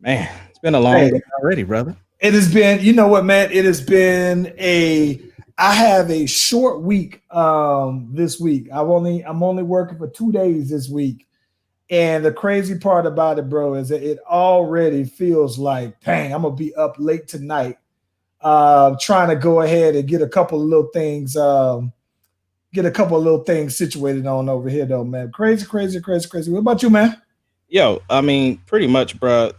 Man, it's been a long day already, brother. It has been, you know what, man? It has been I have a short week this week. I'm only working for 2 days this week. And the crazy part about it, bro, is that it already feels like, dang, I'm gonna be up late tonight, trying to go ahead and get a couple of little things, situated on over here, though, man. Crazy. What about you, man? Yo, I mean, pretty much, bro.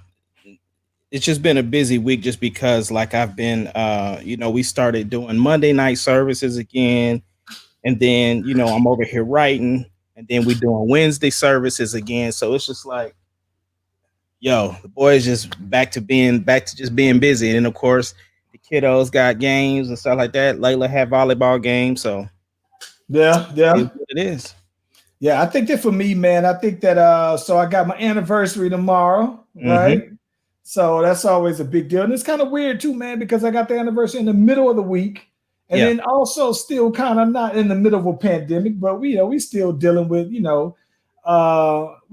It's just been a busy week just because, like, I've been, we started doing Monday night services again. And then, I'm over here writing. And then we're doing Wednesday services again. So it's just like, yo, the boys just back to just being busy. And then, of course, the kiddos got games and stuff like that. Layla had volleyball games. So, yeah. It is. Yeah, I think that for me, man, I think that so I got my anniversary tomorrow, right? Mm-hmm. So that's always a big deal. And it's kind of weird too, man, because I got the anniversary in the middle of the week. And then also still kind of not in the middle of a pandemic, but we still dealing with, we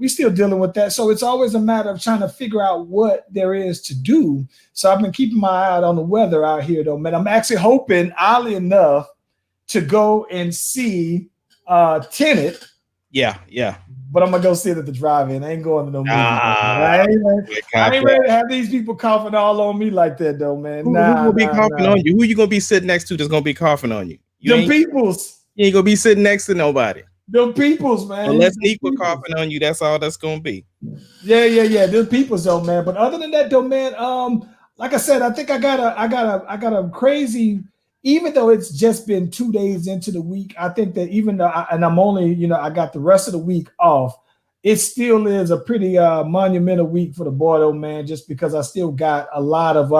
still dealing with that. So it's always a matter of trying to figure out what there is to do. So I've been keeping my eye out on the weather out here, though, man. I'm actually hoping, oddly enough, to go and see Tenet. Yeah. But I'm gonna go sit at the drive-in. I ain't going to no movie. I ain't ready to have these people coughing all on me like that, though, man. Who gonna be coughing on you? Who you gonna be sitting next to that's gonna be coughing on you? Them peoples. You ain't gonna be sitting next to nobody. Them peoples, man. Unless Nick coughing on you, that's all that's gonna be. Yeah. Them peoples, though, man. But other than that, though, man, like I said, I think I got a crazy. Even though it's just been 2 days into the week, I think that even though I'm only, I got the rest of the week off, it still is a pretty monumental week for the boy, though, man, just because I still got a lot of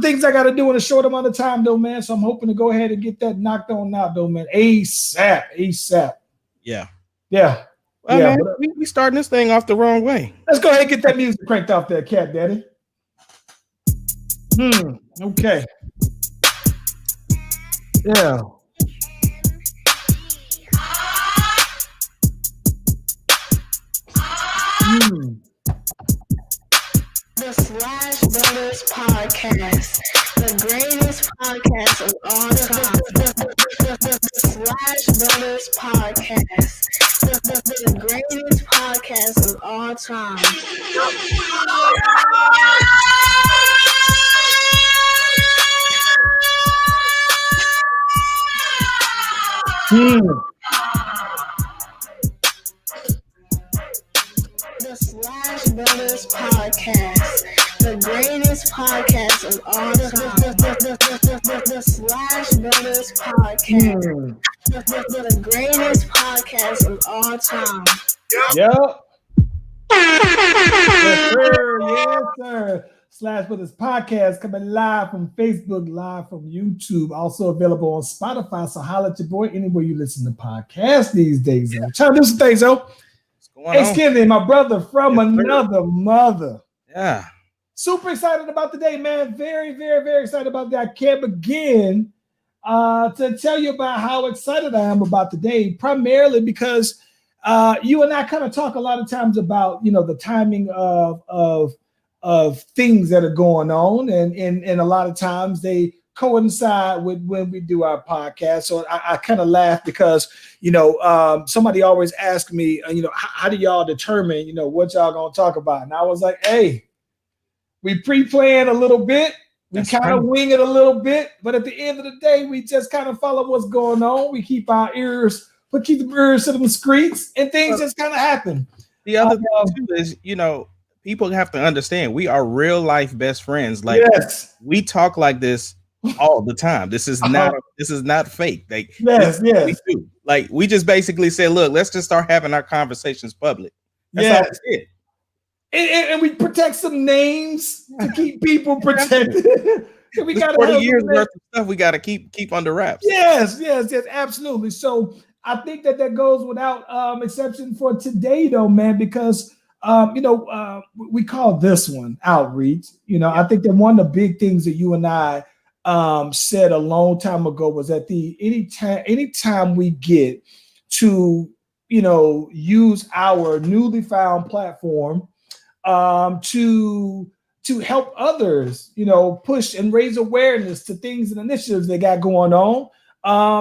things I got to do in a short amount of time, though, man. So I'm hoping to go ahead and get that knocked on out, though, man. ASAP. Yeah. Well, man, we starting this thing off the wrong way. Let's go ahead and get that music cranked off there, Cat Daddy. Okay. Yeah. The Slash Brothers Podcast, the greatest podcast of all time. The Slash Brothers Podcast, the greatest podcast of all time. The Slash Brothers Podcast, the greatest podcast of all time. The Slash Brothers Podcast, the greatest podcast of all time. Yep. Yes, sir. Slash Brothers Podcast coming live from Facebook, live from YouTube, also available on Spotify. So holla at your boy anywhere you listen to podcasts these days. Trying to do some things, though. Killeen, my brother from another mother. Yeah. Super excited about the day, man. Very, very, very excited about that. I can't begin to tell you about how excited I am about the day, primarily because you and I kind of talk a lot of times about, the timing of things that are going on. And a lot of times they coincide with when we do our podcast. So I kind of laugh because, somebody always asks me, how do y'all determine, what y'all going to talk about? And I was like, hey, we pre-plan a little bit. We kind of wing it a little bit. But at the end of the day, we just kind of follow what's going on. We keep the ears to the streets and things just kind of happen. The other thing too is, people have to understand we are real life best friends. Like we talk like this all the time. This is not fake. Like yes. We do. Like we just basically say, look, let's just start having our conversations public. That's all it. And we protect some names to keep people protected. We got 40 years worth of stuff we got to keep under wraps. Yes, absolutely. So I think that goes without exception for today, though, man, because we call this one outreach. I think that one of the big things that you and I said a long time ago was that anytime we get to use our newly found platform to help others, push and raise awareness to things and initiatives they got going on.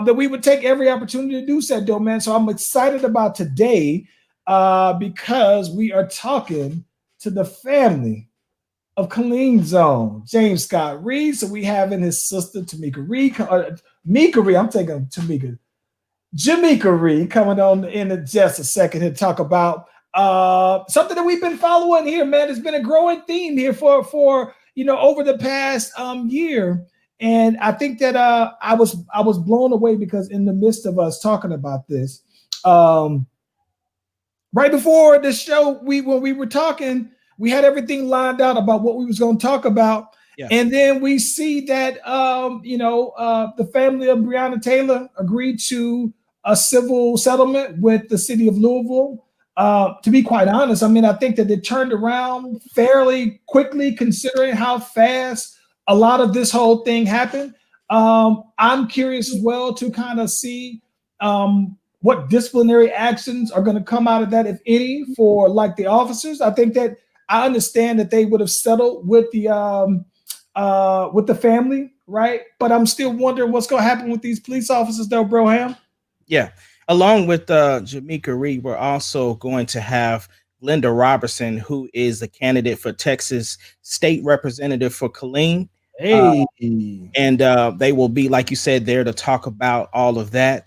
That we would take every opportunity to do so, though, man. So I'm excited about today because we are talking to the family of Killeen's own James Scott Reed. So we have in his sister Tamika Reed, Mika Reed. I'm taking Tamika. Jamaica Reed coming on in just a second to talk about something that we've been following here, man. It's been a growing theme here for over the past year, and I think that I was blown away because in the midst of us talking about this, right before the show, when we were talking, we had everything lined out about what we was going to talk about. Yeah. And then we see that the family of Breonna Taylor agreed to a civil settlement with the city of Louisville. To be quite honest, I mean, I think that it turned around fairly quickly considering how fast a lot of this whole thing happened. I'm curious as well to kind of see what disciplinary actions are going to come out of that, if any, for like the officers. I think that I understand that they would have settled with the family, right? But I'm still wondering what's going to happen with these police officers, though, Broham. Yeah. Along with Jamaica Reed, we're also going to have Linda Robertson, who is a candidate for Texas state representative for Killeen. Hey. And they will be, like you said, there to talk about all of that.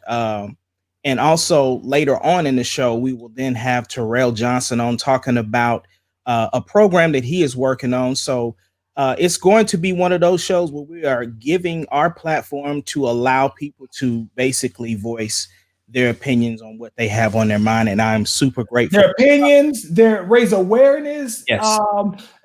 And also later on in the show, we will then have Terrell Johnson on talking about a program that he is working on. So it's going to be one of those shows where we are giving our platform to allow people to basically voice their opinions on what they have on their mind. And I'm super grateful. Their opinions, their raise awareness. Yes.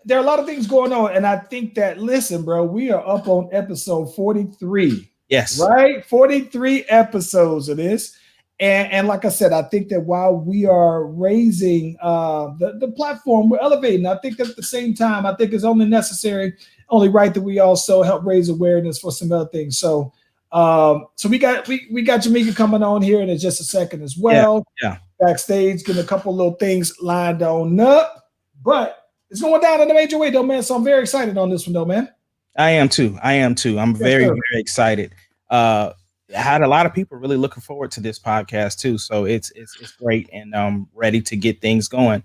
There are a lot of things going on. And I think that, listen, bro, we are up on episode 43. Yes. Right? 43 episodes of this. And like I said, I think that while we are raising the platform, we're elevating. I think that at the same time, I think it's only necessary, only right that we also help raise awareness for some other things. So we got Jamaica coming on here in just a second as well. Yeah. Backstage, getting a couple little things lined on up. But it's going down in a major way, though, man. So I'm very excited on this one, though, man. I am too. I'm very excited. I had a lot of people really looking forward to this podcast too. So it's great, and I'm ready to get things going.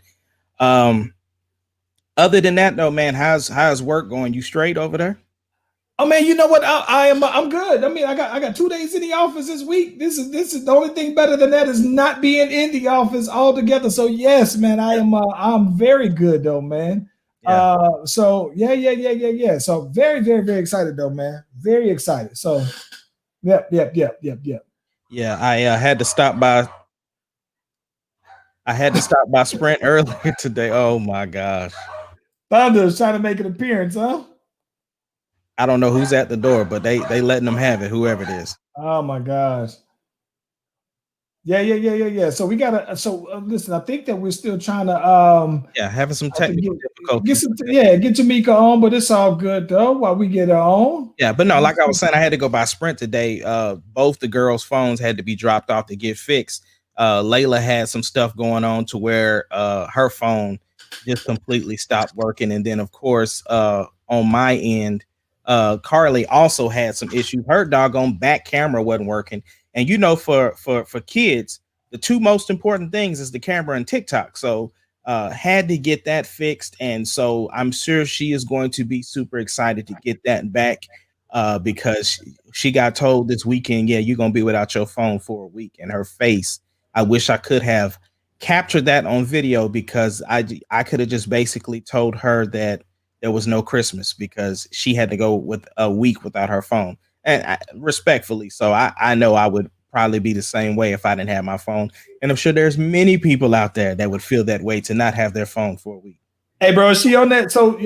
Other than that though, man, how's work going? You straight over there? Oh man, you know what? I'm good. I mean, I got 2 days in the office this week. This is the only thing better than that is not being in the office altogether. So yes, man, I'm very good though, man. Yeah. So yeah. So very, very, very excited though, man. Very excited. So Yep. Yeah, I had to stop by. Sprint earlier today. Oh my gosh. Thunder's trying to make an appearance, huh? I don't know who's at the door, but they letting them have it, whoever it is. Oh my gosh. Yeah. So we gotta. Listen, I think that we're still trying to having some technical difficulties. Get Jamaica on, but it's all good though while we get her on. Yeah, but no, like I was saying, I had to go by Sprint today. Both the girls' phones had to be dropped off to get fixed. Layla had some stuff going on to where her phone just completely stopped working, and then of course on my end, Carly also had some issues. Her doggone back camera wasn't working. And for kids, the two most important things is the camera and TikTok. So had to get that fixed. And so I'm sure she is going to be super excited to get that back because she got told this weekend, you're going to be without your phone for a week. And her face, I wish I could have captured that on video because I could have just basically told her that there was no Christmas because she had to go with a week without her phone. And respectfully, so I know I would probably be the same way if I didn't have my phone. And I'm sure there's many people out there that would feel that way to not have their phone for a week. Hey, bro, is she on that? So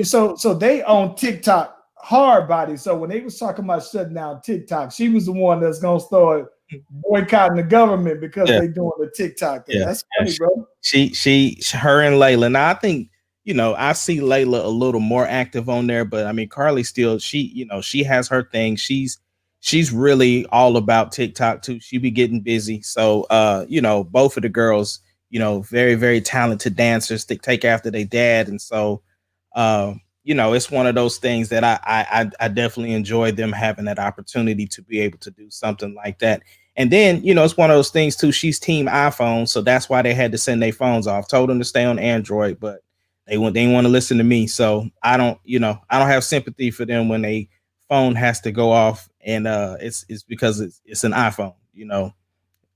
they on TikTok hard body. So when they was talking about shutting down TikTok, she was the one that's gonna start boycotting the government because they doing the TikTok thing. That's funny, bro. Her and Layla. Now I think. I see Layla a little more active on there, but I mean, Carly still, she has her thing. She's really all about TikTok too. She be getting busy. So, both of the girls very, very talented dancers that take after their dad. And so, it's one of those things that I definitely enjoy them having that opportunity to be able to do something like that. And then, it's one of those things too. She's team iPhone, so that's why they had to send their phones off. Told them to stay on Android, but they didn't want to listen to me. So I don't have sympathy for them when they phone has to go off, and it's because it's an iPhone.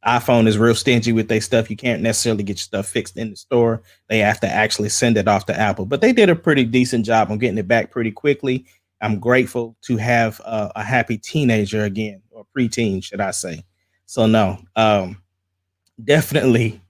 iPhone is real stingy with their stuff. You can't necessarily get your stuff fixed in the store. They have to actually send it off to Apple. But they did a pretty decent job on getting it back pretty quickly. I'm grateful to have a happy teenager again, or preteen, should I say. So no, definitely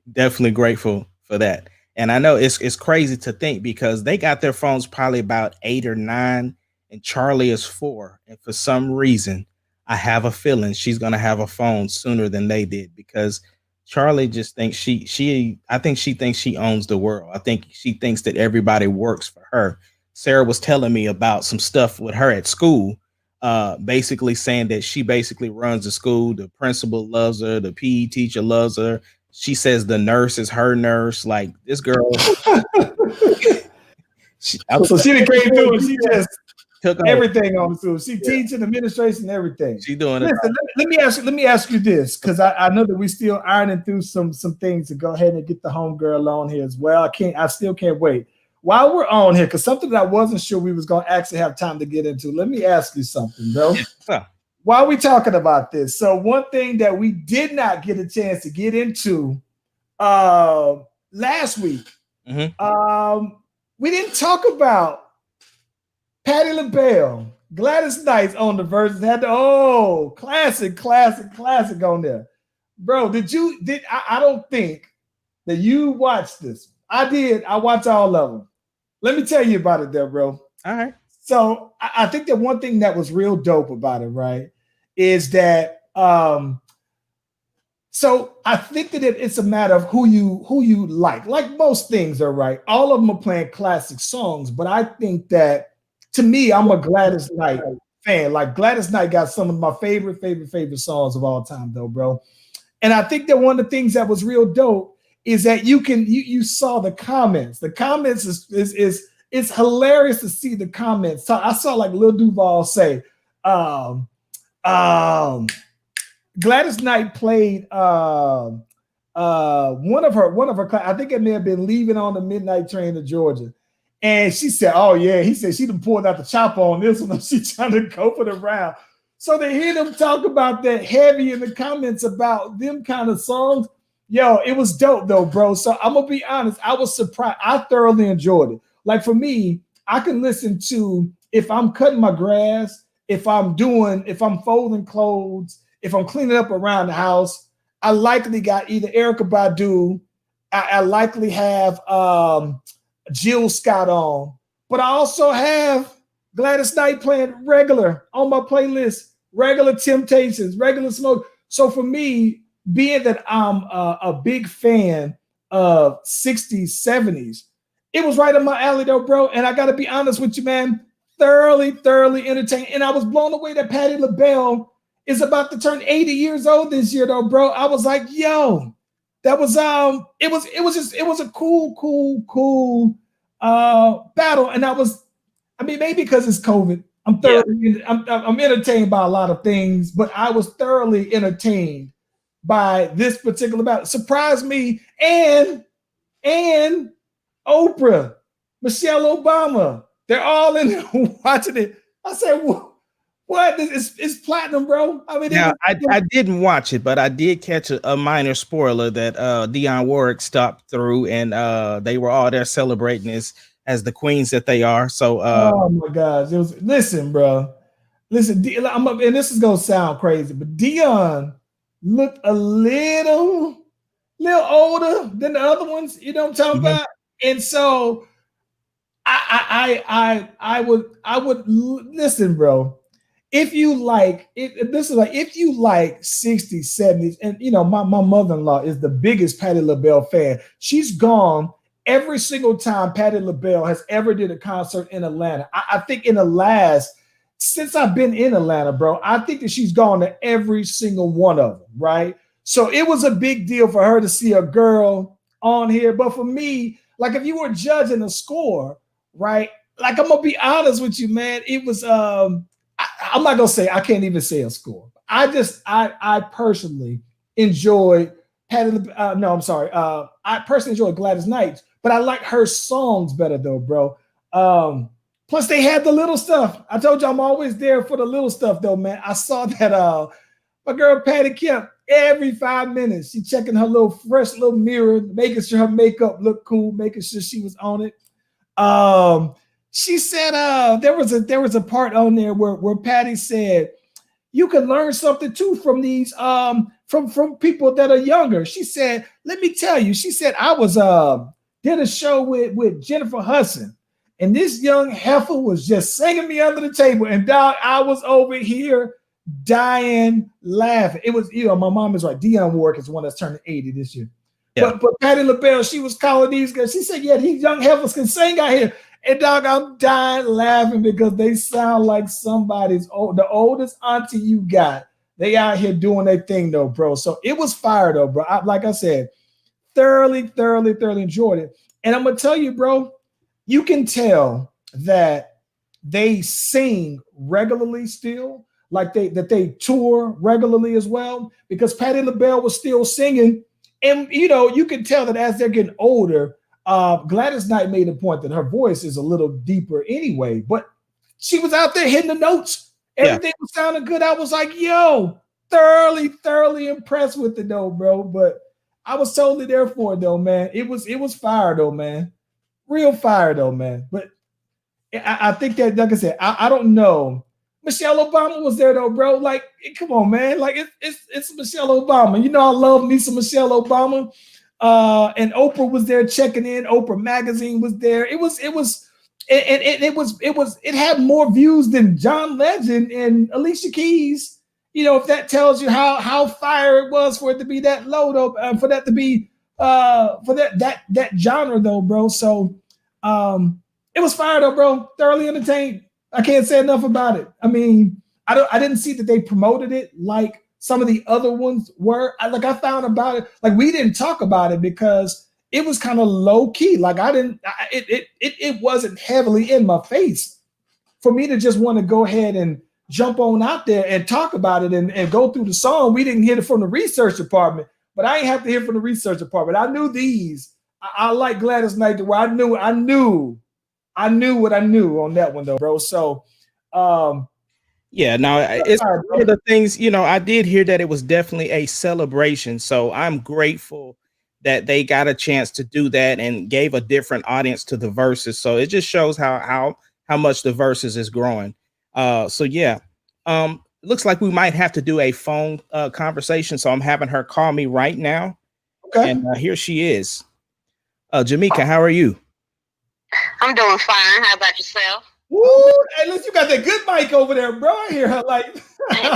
grateful for that. And I know it's crazy to think because they got their phones probably about 8 or 9, and Charlie is 4. And for some reason, I have a feeling she's gonna have a phone sooner than they did, because Charlie just thinks I think she thinks she owns the world. I think she thinks that everybody works for her. Sarah was telling me about some stuff with her at school, basically saying that she basically runs the school. The principal loves her. The PE teacher loves her. She says the nurse is her nurse. Like, this girl. So she didn't came through and she just took everything on the school. She teaching, administration, everything. She doing it. Listen, let me ask you this, because I know that we still ironing through some things to go ahead and get the homegirl on here as well. I still can't wait. While we're on here, because something that I wasn't sure we was going to actually have time to get into, let me ask you something, bro. Yeah. While we talking about this, so one thing that we did not get a chance to get into last week, we didn't talk about Patti LaBelle, Gladys Knight on the verses. Had the classic on there, bro. I don't think that you watched this. I did. I watched all of them. Let me tell you about it there, bro. All right. So I think that one thing that was real dope about it, right, is that so I think that it's a matter of who you like. Like most things are, right. All of them are playing classic songs, but I think that, to me, I'm a Gladys Knight fan. Like, Gladys Knight got some of my favorite songs of all time, though, bro. And I think that one of the things that was real dope is that you saw the comments. The comments is it's hilarious to see the comments. So I saw like Lil Duval say, Gladys Knight played one of her. I think it may have been Leaving on the Midnight Train to Georgia. And she said, oh, yeah. He said she done pulled out the chopper on this one. She's trying to go for the round. So to hear them talk about that heavy in the comments about them kind of songs, yo, it was dope, though, bro. So I'm going to be honest. I was surprised. I thoroughly enjoyed it. Like, for me, I can listen to, if I'm cutting my grass, if I'm folding clothes, if I'm cleaning up around the house, I likely got either Erykah Badu, I likely have Jill Scott on, but I also have Gladys Knight playing regular on my playlist, regular Temptations, regular Smoke. So for me, being that I'm a big fan of 60s, 70s, it was right up my alley though, bro. And I got to be honest with you, man, thoroughly entertained. And I was blown away that Patti LaBelle is about to turn 80 years old this year though, bro. I was like, yo, that was it was a cool battle. And maybe because it's COVID, I'm entertained by a lot of things, but I was thoroughly entertained by this particular battle. Surprised me, and Oprah, Michelle Obama, they're all in there watching it. I said, what? It's platinum, bro. I mean, now, I didn't watch it, but I did catch a minor spoiler that Dionne Warwick stopped through, and they were all there celebrating as the queens that they are. So, oh my gosh, it was. Listen, bro. Listen, and this is gonna sound crazy, but Dionne looked a little older than the other ones. You know what I'm talking about? And so, I would listen, bro. If you like, if you like 60s, 70s, and you know, my mother-in-law is the biggest Patti LaBelle fan. She's gone every single time Patti LaBelle has ever did a concert in Atlanta. I think since I've been in Atlanta, bro, I think that she's gone to every single one of them, right? So it was a big deal for her to see a girl on here. But for me, like if you were judging a score, right? Like I'm gonna be honest with you, man. It was I'm not gonna say I can't even say a score. I personally enjoyed Patti. No, I'm sorry. I personally enjoyed Gladys Knight, but I like her songs better though, bro. Plus they had the little stuff. I told you I'm always there for the little stuff though, man. I saw that my girl Patti kept every 5 minutes. She checking her little fresh little mirror, making sure her makeup looked cool, making sure she was on it. She said there was a part on there where Patti said you can learn something too from these from people that are younger. She said, let me tell you, she said I was did a show with Jennifer Hudson, and this young heifer was just singing me under the table, and dog, I was over here dying laughing. It was, you know, my mom is right. Dionne Warwick is the one that's turning 80 this year. Yeah. But Patti LaBelle, she was calling these guys. She said, yeah, these young heifers can sing out here. And dog, I'm dying laughing because they sound like somebody's the oldest auntie you got. They out here doing their thing though, bro. So it was fire though, bro. Like I said, thoroughly enjoyed it. And I'm gonna tell you, bro, you can tell that they sing regularly still, like they tour regularly as well, because Patti LaBelle was still singing. And you know, you can tell that as they're getting older, Gladys Knight made a point that her voice is a little deeper anyway, but she was out there hitting the notes. Everything was sounding good. I was like, yo, thoroughly impressed with it though, bro. But I was totally there for it though, man. It was fire though, man. Real fire though, man. But I think that, like I said, I don't know. Michelle Obama was there though, bro. Like, come on, man. Like it's Michelle Obama. You know, I love me some Michelle Obama. And Oprah was there checking in. Oprah magazine was there. It had more views than John Legend and Alicia Keys. You know, if that tells you how fire it was for it to be that low though, for that to be for that genre though, bro. So it was fire though, bro. Thoroughly entertained. I can't say enough about it. I mean, I didn't see that they promoted it like some of the other ones were. I found about it, like we didn't talk about it because it was kind of low key. Like it wasn't heavily in my face for me to just want to go ahead and jump on out there and talk about it and go through the song. We didn't hear it from the research department, but I ain't have to hear from the research department. I knew these. I like Gladys Knight to where I knew what I knew on that one though, bro. So yeah, now it's one of the things, you know, I did hear that it was definitely a celebration. So I'm grateful that they got a chance to do that and gave a different audience to the verses. So it just shows how much the verses is growing. So yeah, looks like we might have to do a phone conversation. So I'm having her call me right now. Okay. And here she is. Jamaica, how are you? I'm doing fine. How about yourself? Woo! Hey, look, you got that good mic over there, bro. I hear her like. Okay.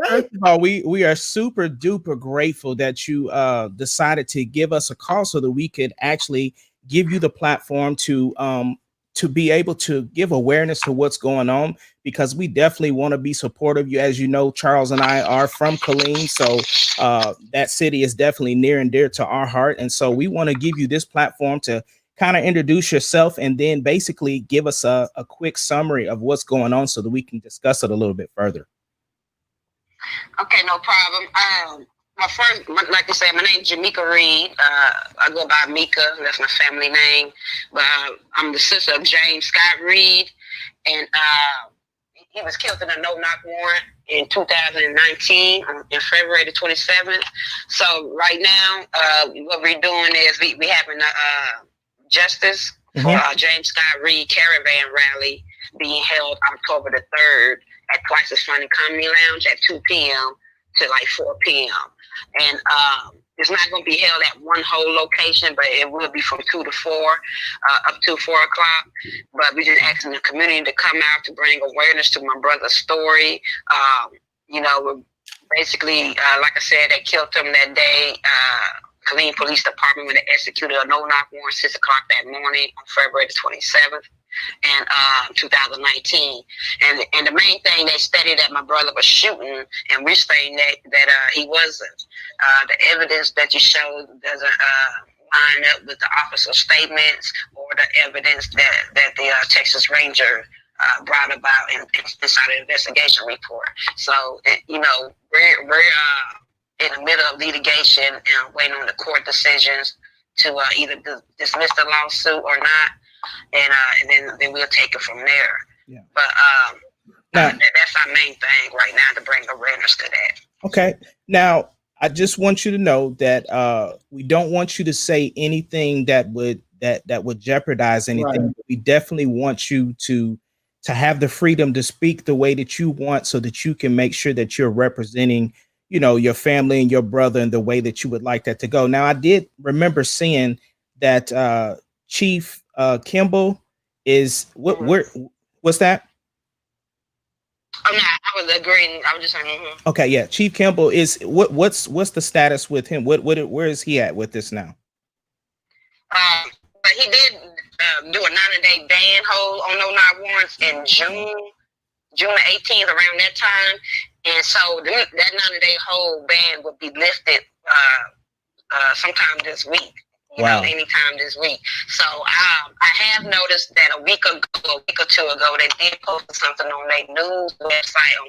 First of all, we are super duper grateful that you decided to give us a call so that we could actually give you the platform to be able to give awareness to what's going on, because we definitely want to be supportive of you. As you know, Charles and I are from Killeen, so that city is definitely near and dear to our heart, and so we want to give you this platform to kind of introduce yourself and then basically give us a quick summary of what's going on so that we can discuss it a little bit further. Okay, no problem. Like you said, my name's Jamaica Reed. I go by Mika. That's my family name. But I'm the sister of James Scott Reed. And he was killed in a no-knock warrant in 2019 on February the 27th. So right now, what we're doing is we having justice for James Scott Reed caravan rally being held October the 3rd at Twice as Funny Comedy Lounge at 2 p.m. to like 4 p.m. And it's not going to be held at one whole location, but it will be from 2 to 4, up to 4 o'clock. But we're just asking the community to come out to bring awareness to my brother's story. You know, basically, like I said, they killed him that day. Killeen Police Department when they executed a no-knock warrant 6 o'clock that morning on February the 27th. And 2019, and the main thing they stated that my brother was shooting, and we're saying that he wasn't. The evidence that you showed doesn't line up with the officer's statements or the evidence that the Texas Ranger brought about inside the investigation report. So, we're in the middle of litigation and waiting on the court decisions to either dismiss the lawsuit or not, and then we'll take it from there. Yeah. But that's our main thing right now, to bring awareness to that. Okay. Now, I just want you to know that we don't want you to say anything that would jeopardize anything. Right. We definitely want you to have the freedom to speak the way that you want, so that you can make sure that you're representing, your family and your brother in the way that you would like that to go. Now, I did remember seeing that Chief Kimball is what's that? Oh, no, I was agreeing. I was just saying. Okay, yeah. Chief Kimball is what's the status with him? Where is he at with this now? But he did do a 90-day ban hold on no-knock warrants in June 18th, around that time, and so that 90-day hold ban would be lifted sometime this week. Anytime this week. So I have noticed that a week or two ago, they did post something on their news website, on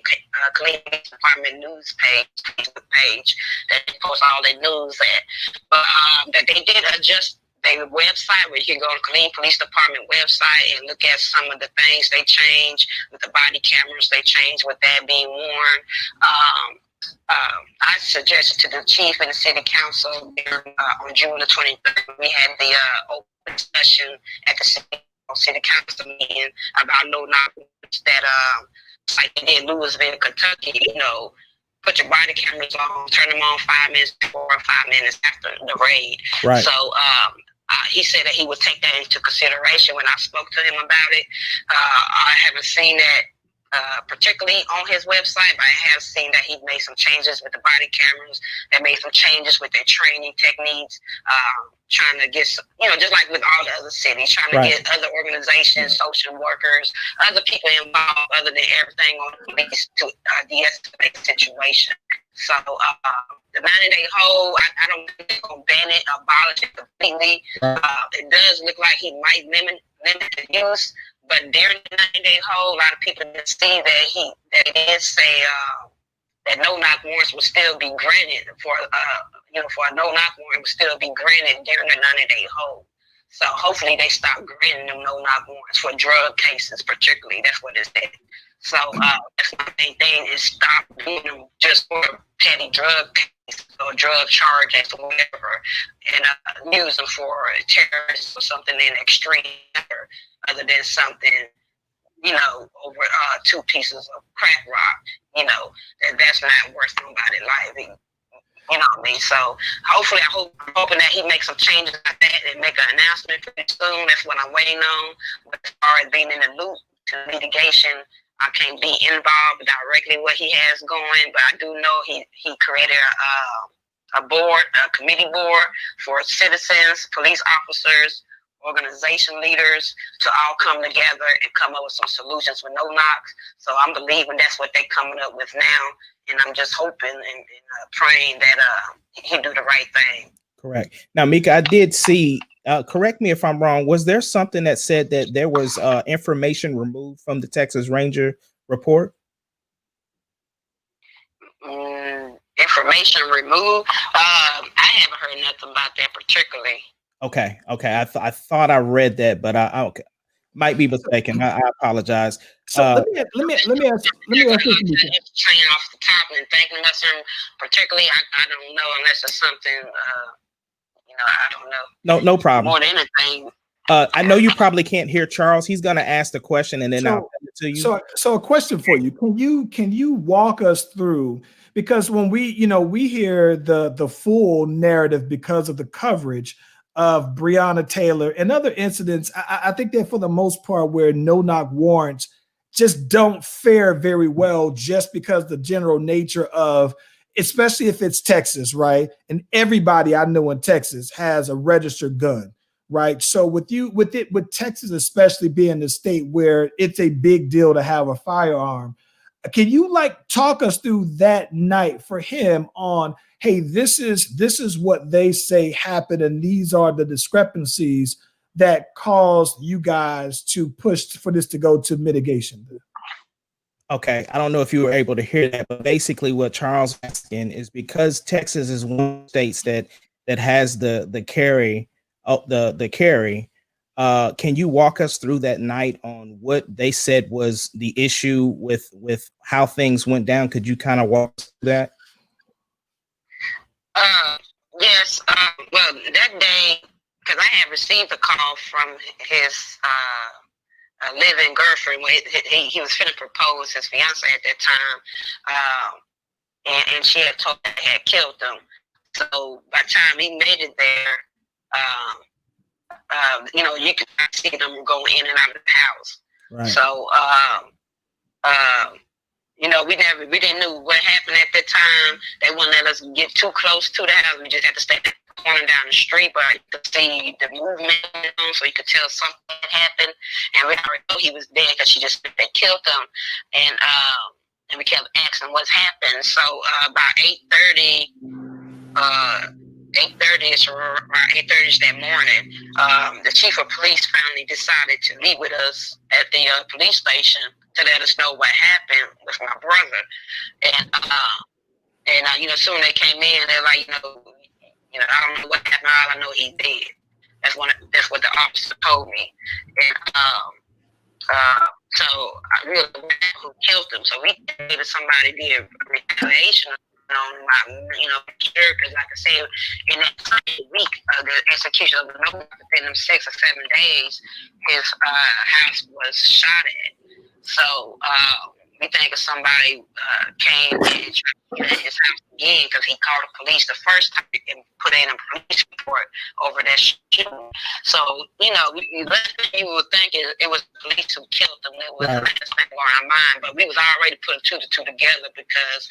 Killeen Police Department news Facebook page, that they post all their news at. But that they did adjust their website, where you can go to Killeen Police Department website and look at some of the things they changed with the body cameras. They changed with that being worn. I suggested to the chief and the city council on June the 23rd, we had the open discussion at the city council meeting about no-knock that, like they did in Louisville, Kentucky, put your body cameras on, turn them on 5 minutes before or 5 minutes after the raid. Right. So he said that he would take that into consideration when I spoke to him about it. I haven't seen that particularly on his website, but I have seen that he made some changes with the body cameras, that made some changes with their training techniques, trying to get some, just like with all the other cities, trying to get other organizations, social workers, other people involved other than everything on police to de-escalate the situation. So the 90-day hold, I don't think they're going to ban it, abolish it completely. It does look like he might limit the use. But during the 90-day hold, a lot of people didn't see that he did say that no-knock warrants would still be granted for a no-knock warrant would still be granted during the 90-day hold. So hopefully they stop granting them no-knock warrants for drug cases, particularly. That's what it said. So that's my main thing, is stop doing them just for petty drug cases or drug charges or whatever, and use them for terrorism or something in extreme, other than something, over 2 pieces of crack rock, that's not worth nobody's life. You know what I mean? So hopefully, I'm hoping that he makes some changes like that and make an announcement pretty soon. That's what I'm waiting on. But as far as being in the loop to litigation, I can't be involved directly what he has going, but I do know he created a board, a committee board for citizens, police officers, organization leaders to all come together and come up with some solutions for no-knocks. So I'm believing that's what they're coming up with now, and I'm just hoping and praying that he do the right thing. Correct. Now, Mika, I did see, correct me if I'm wrong, was there something that said that there was information removed from the Texas Ranger report? Information removed? I haven't heard nothing about that particularly. Okay. I thought I read that, but I might be mistaken. I apologize. So let me ask you. Saying off the top and thinking about something particularly, I don't know unless it's something, I don't know. No problem. More than anything. I know you probably can't hear Charles. He's going to ask the question, and then I'll send it to you. So a question for you: Can you walk us through? Because when we hear the full narrative because of the coverage of Breonna Taylor and other incidents, I think that for the most part, where no-knock warrants just don't fare very well, just because the general nature of, especially if it's Texas, right? And everybody I know in Texas has a registered gun, right? So with Texas, especially being the state where it's a big deal to have a firearm, Can you like talk us through that night for him on, hey, this is what they say happened, and these are the discrepancies that caused you guys to push for this to go to mitigation? Okay, I don't know if you were able to hear that, but basically what Charles is asking is, because Texas is one of the states that has the carry, the carry. Can you walk us through that night on what they said was the issue with how things went down? Could you kind of walk us through that? Yes. Well, that day, because I had received a call from his living girlfriend. When he was finna propose, his fiance at that time, and she had told him he had killed him. So by the time he made it there, you could see them going in and out of the house. Right. So, we didn't know what happened at that time. They wouldn't let us get too close to the house. We just had to stay corner down the street, but you could see the movement, so you could tell something happened. And we already know he was dead because they killed him, and we kept asking what's happened. So about 8:30, 8:30ish that morning, the chief of police finally decided to meet with us at the police station to let us know what happened with my brother. And soon they came in. They're like, I don't know what happened. All I know he's dead. That's what the officer told me. And so I really don't know who killed him. So we think somebody did retaliation on my, sure, because like I said, in that same week of the execution of the note, within them 6 or 7 days, his house was shot at. So we think if somebody came and tried to get at his house again, because he called the police the first time and put in a police report over that shooting. So, the last thing you would think is it was police who killed him. That was the last thing on our mind. But we was already putting two to two together because,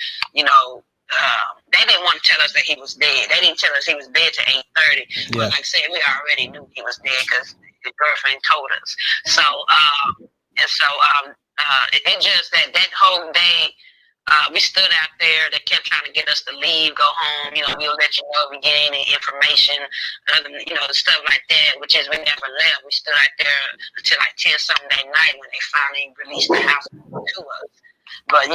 they didn't want to tell us that he was dead. They didn't tell us he was dead till 8:30. Yeah. But like I said, we already knew he was dead because his girlfriend told us. So, it just that whole day, we stood out there. They kept trying to get us to leave, go home. We'll let you know if we get any information, stuff like that, which is we never left. We stood out there until like 10-something that night when they finally released the house to us. But,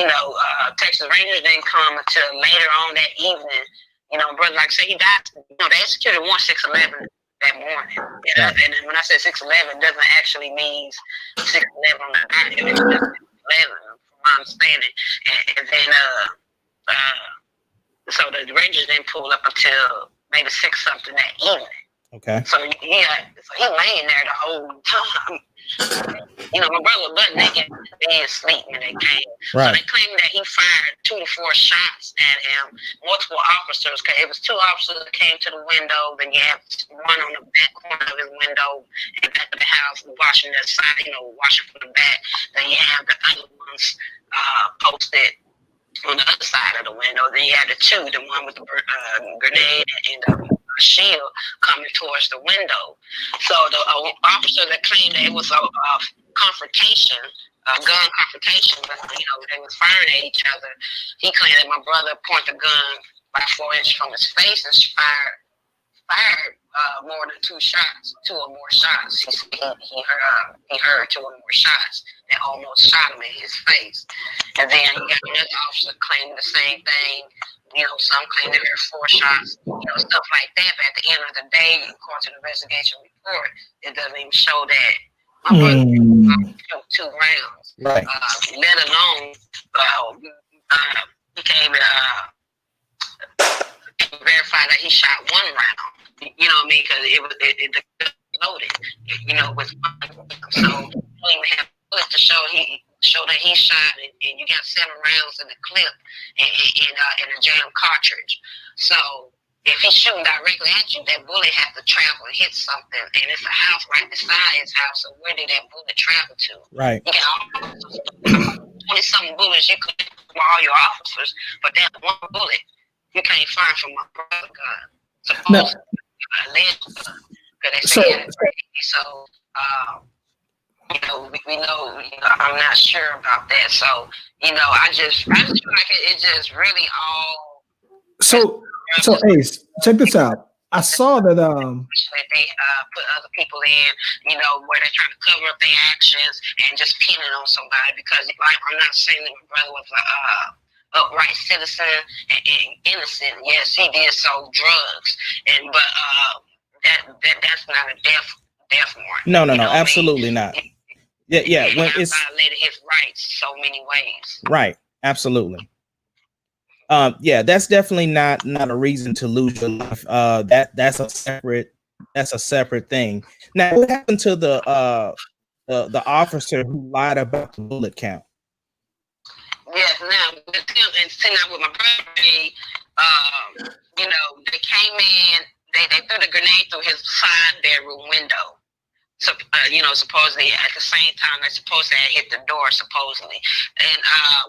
Texas Rangers didn't come until later on that evening. Brother, like I said, he died. They executed 1611 that morning. And when I say 611, it doesn't actually mean 611 on the dot. It was just 11, from my understanding. And then, so the Rangers didn't pull up until maybe 6-something that evening. Okay. So he laying there the whole time. My brother was butt naked, being asleep when they came. Right. So they claimed that he fired 2 to 4 shots at him. Multiple officers. It was 2 officers that came to the window. Then you have one on the back corner of his window and back of the house, watching the side, watching from the back. Then you have the other ones posted on the other side of the window. Then you have the 2, the one with the grenade and the shield coming towards the window. So the officer that claimed that it was a confrontation, a gun confrontation, but they was firing at each other. He claimed that my brother pointed the gun by 4 inches from his face and fired more than 2 or more shots. He heard 2 or more shots that almost shot him in his face. And then you got another officer claiming the same thing. Some claim they heard 4 shots, stuff like that. But at the end of the day, according to the investigation report, it doesn't even show that my brother killed 2 rounds. Right. Let alone he came and verified that he shot 1 round. You know what I mean? Because it loaded. With one. So you don't even have bullets to show that he shot, and you got 7 rounds in the clip and a jam cartridge. So if he's shooting directly at you, that bullet has to travel and hit something, and it's a house right beside his house. So where did that bullet travel to? Right. You got 20-something bullets you could from all your officers, but that one bullet you can't find from my brother's gun. So alleged gun. Because they say so. we know, I'm not sure about that. So, I just feel like it just really all. So Ace, check this out. I saw that They put other people in, where they're trying to cover up their actions and just pinning on somebody because, like, I'm not saying that my brother was a upright citizen and innocent. Yes, he did sell drugs, but that's not a death warrant. No, absolutely not. Yeah. When it's violated his rights so many ways. Right, absolutely. Yeah, that's definitely not a reason to lose your life. That's a separate thing. Now, what happened to the officer who lied about the bullet count? Yes, now with him and sitting out with my brother, they came in, they threw the grenade through his side bedroom window. So, supposedly at the same time they're supposed to have hit the door, supposedly. And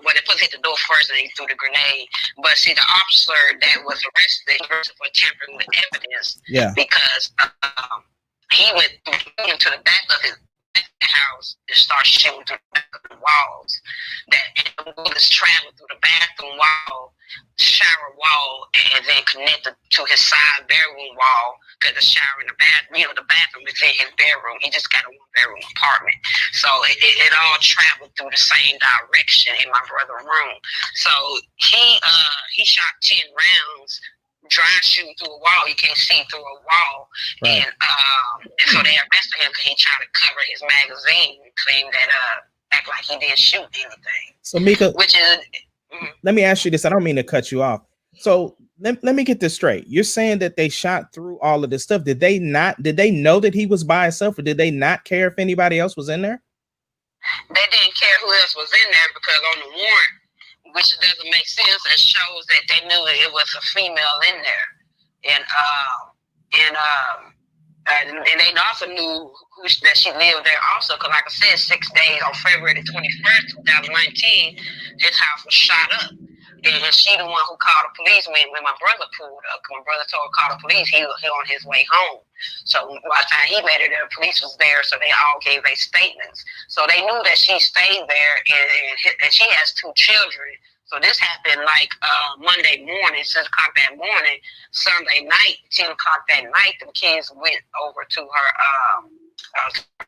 they supposed to hit the door first and they threw the grenade. But see, the officer that was arrested for tampering with evidence, because he went into the back of his house and started shooting through the back of the walls. And the bullets traveled through the bathroom wall, shower wall, and then connected to his side bedroom wall, because the shower and the bathroom is in his bedroom. He just got a one-bedroom apartment. So it all traveled through the same direction in my brother's room. So he shot 10 rounds, dry shooting through a wall. You can't see through a wall. Right. And so they arrested him because he tried to cover his magazine and claim that act like he didn't shoot anything. So Mika, which is let me ask you this. I don't mean to cut you off. So let me get this straight. You're saying that they shot through all of this stuff. Did they know that he was by himself, or did they not care if anybody else was in there? They didn't care who else was in there, because on the warrant, which doesn't make sense, it shows that they knew that it was a female in there. And they also knew that she lived there also, because like I said, 6 days on February the 21st, 2019, his house was shot up. And she the one who called the police when my brother pulled up. My brother told her to call the police. He on his way home. So by the time he made it there, the police was there. So they all gave their statements. So they knew that she stayed there, and she has 2 children. So this happened like Monday morning, 6 o'clock that morning. Sunday night, 10 o'clock that night, the kids went over to her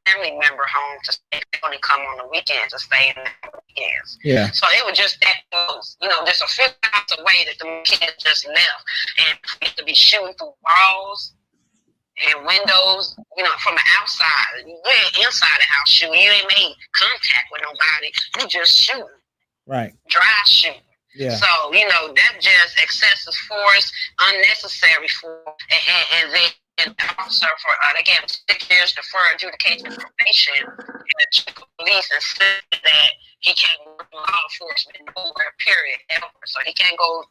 family member home to stay. They only come on the weekends to stay in the weekends. Yeah. So it was just that close, just a few miles away that the kids just left, and for to be shooting through walls and windows, from the outside. You ain't inside the house shooting. You ain't made contact with nobody. You just shooting. Right. Dry shooting. Yeah. So, that's just excessive force, unnecessary force, and then the officer they gave him 6 years deferred adjudication of probation, and the police and said that he can't work in law enforcement nowhere, period, ever. So he can't go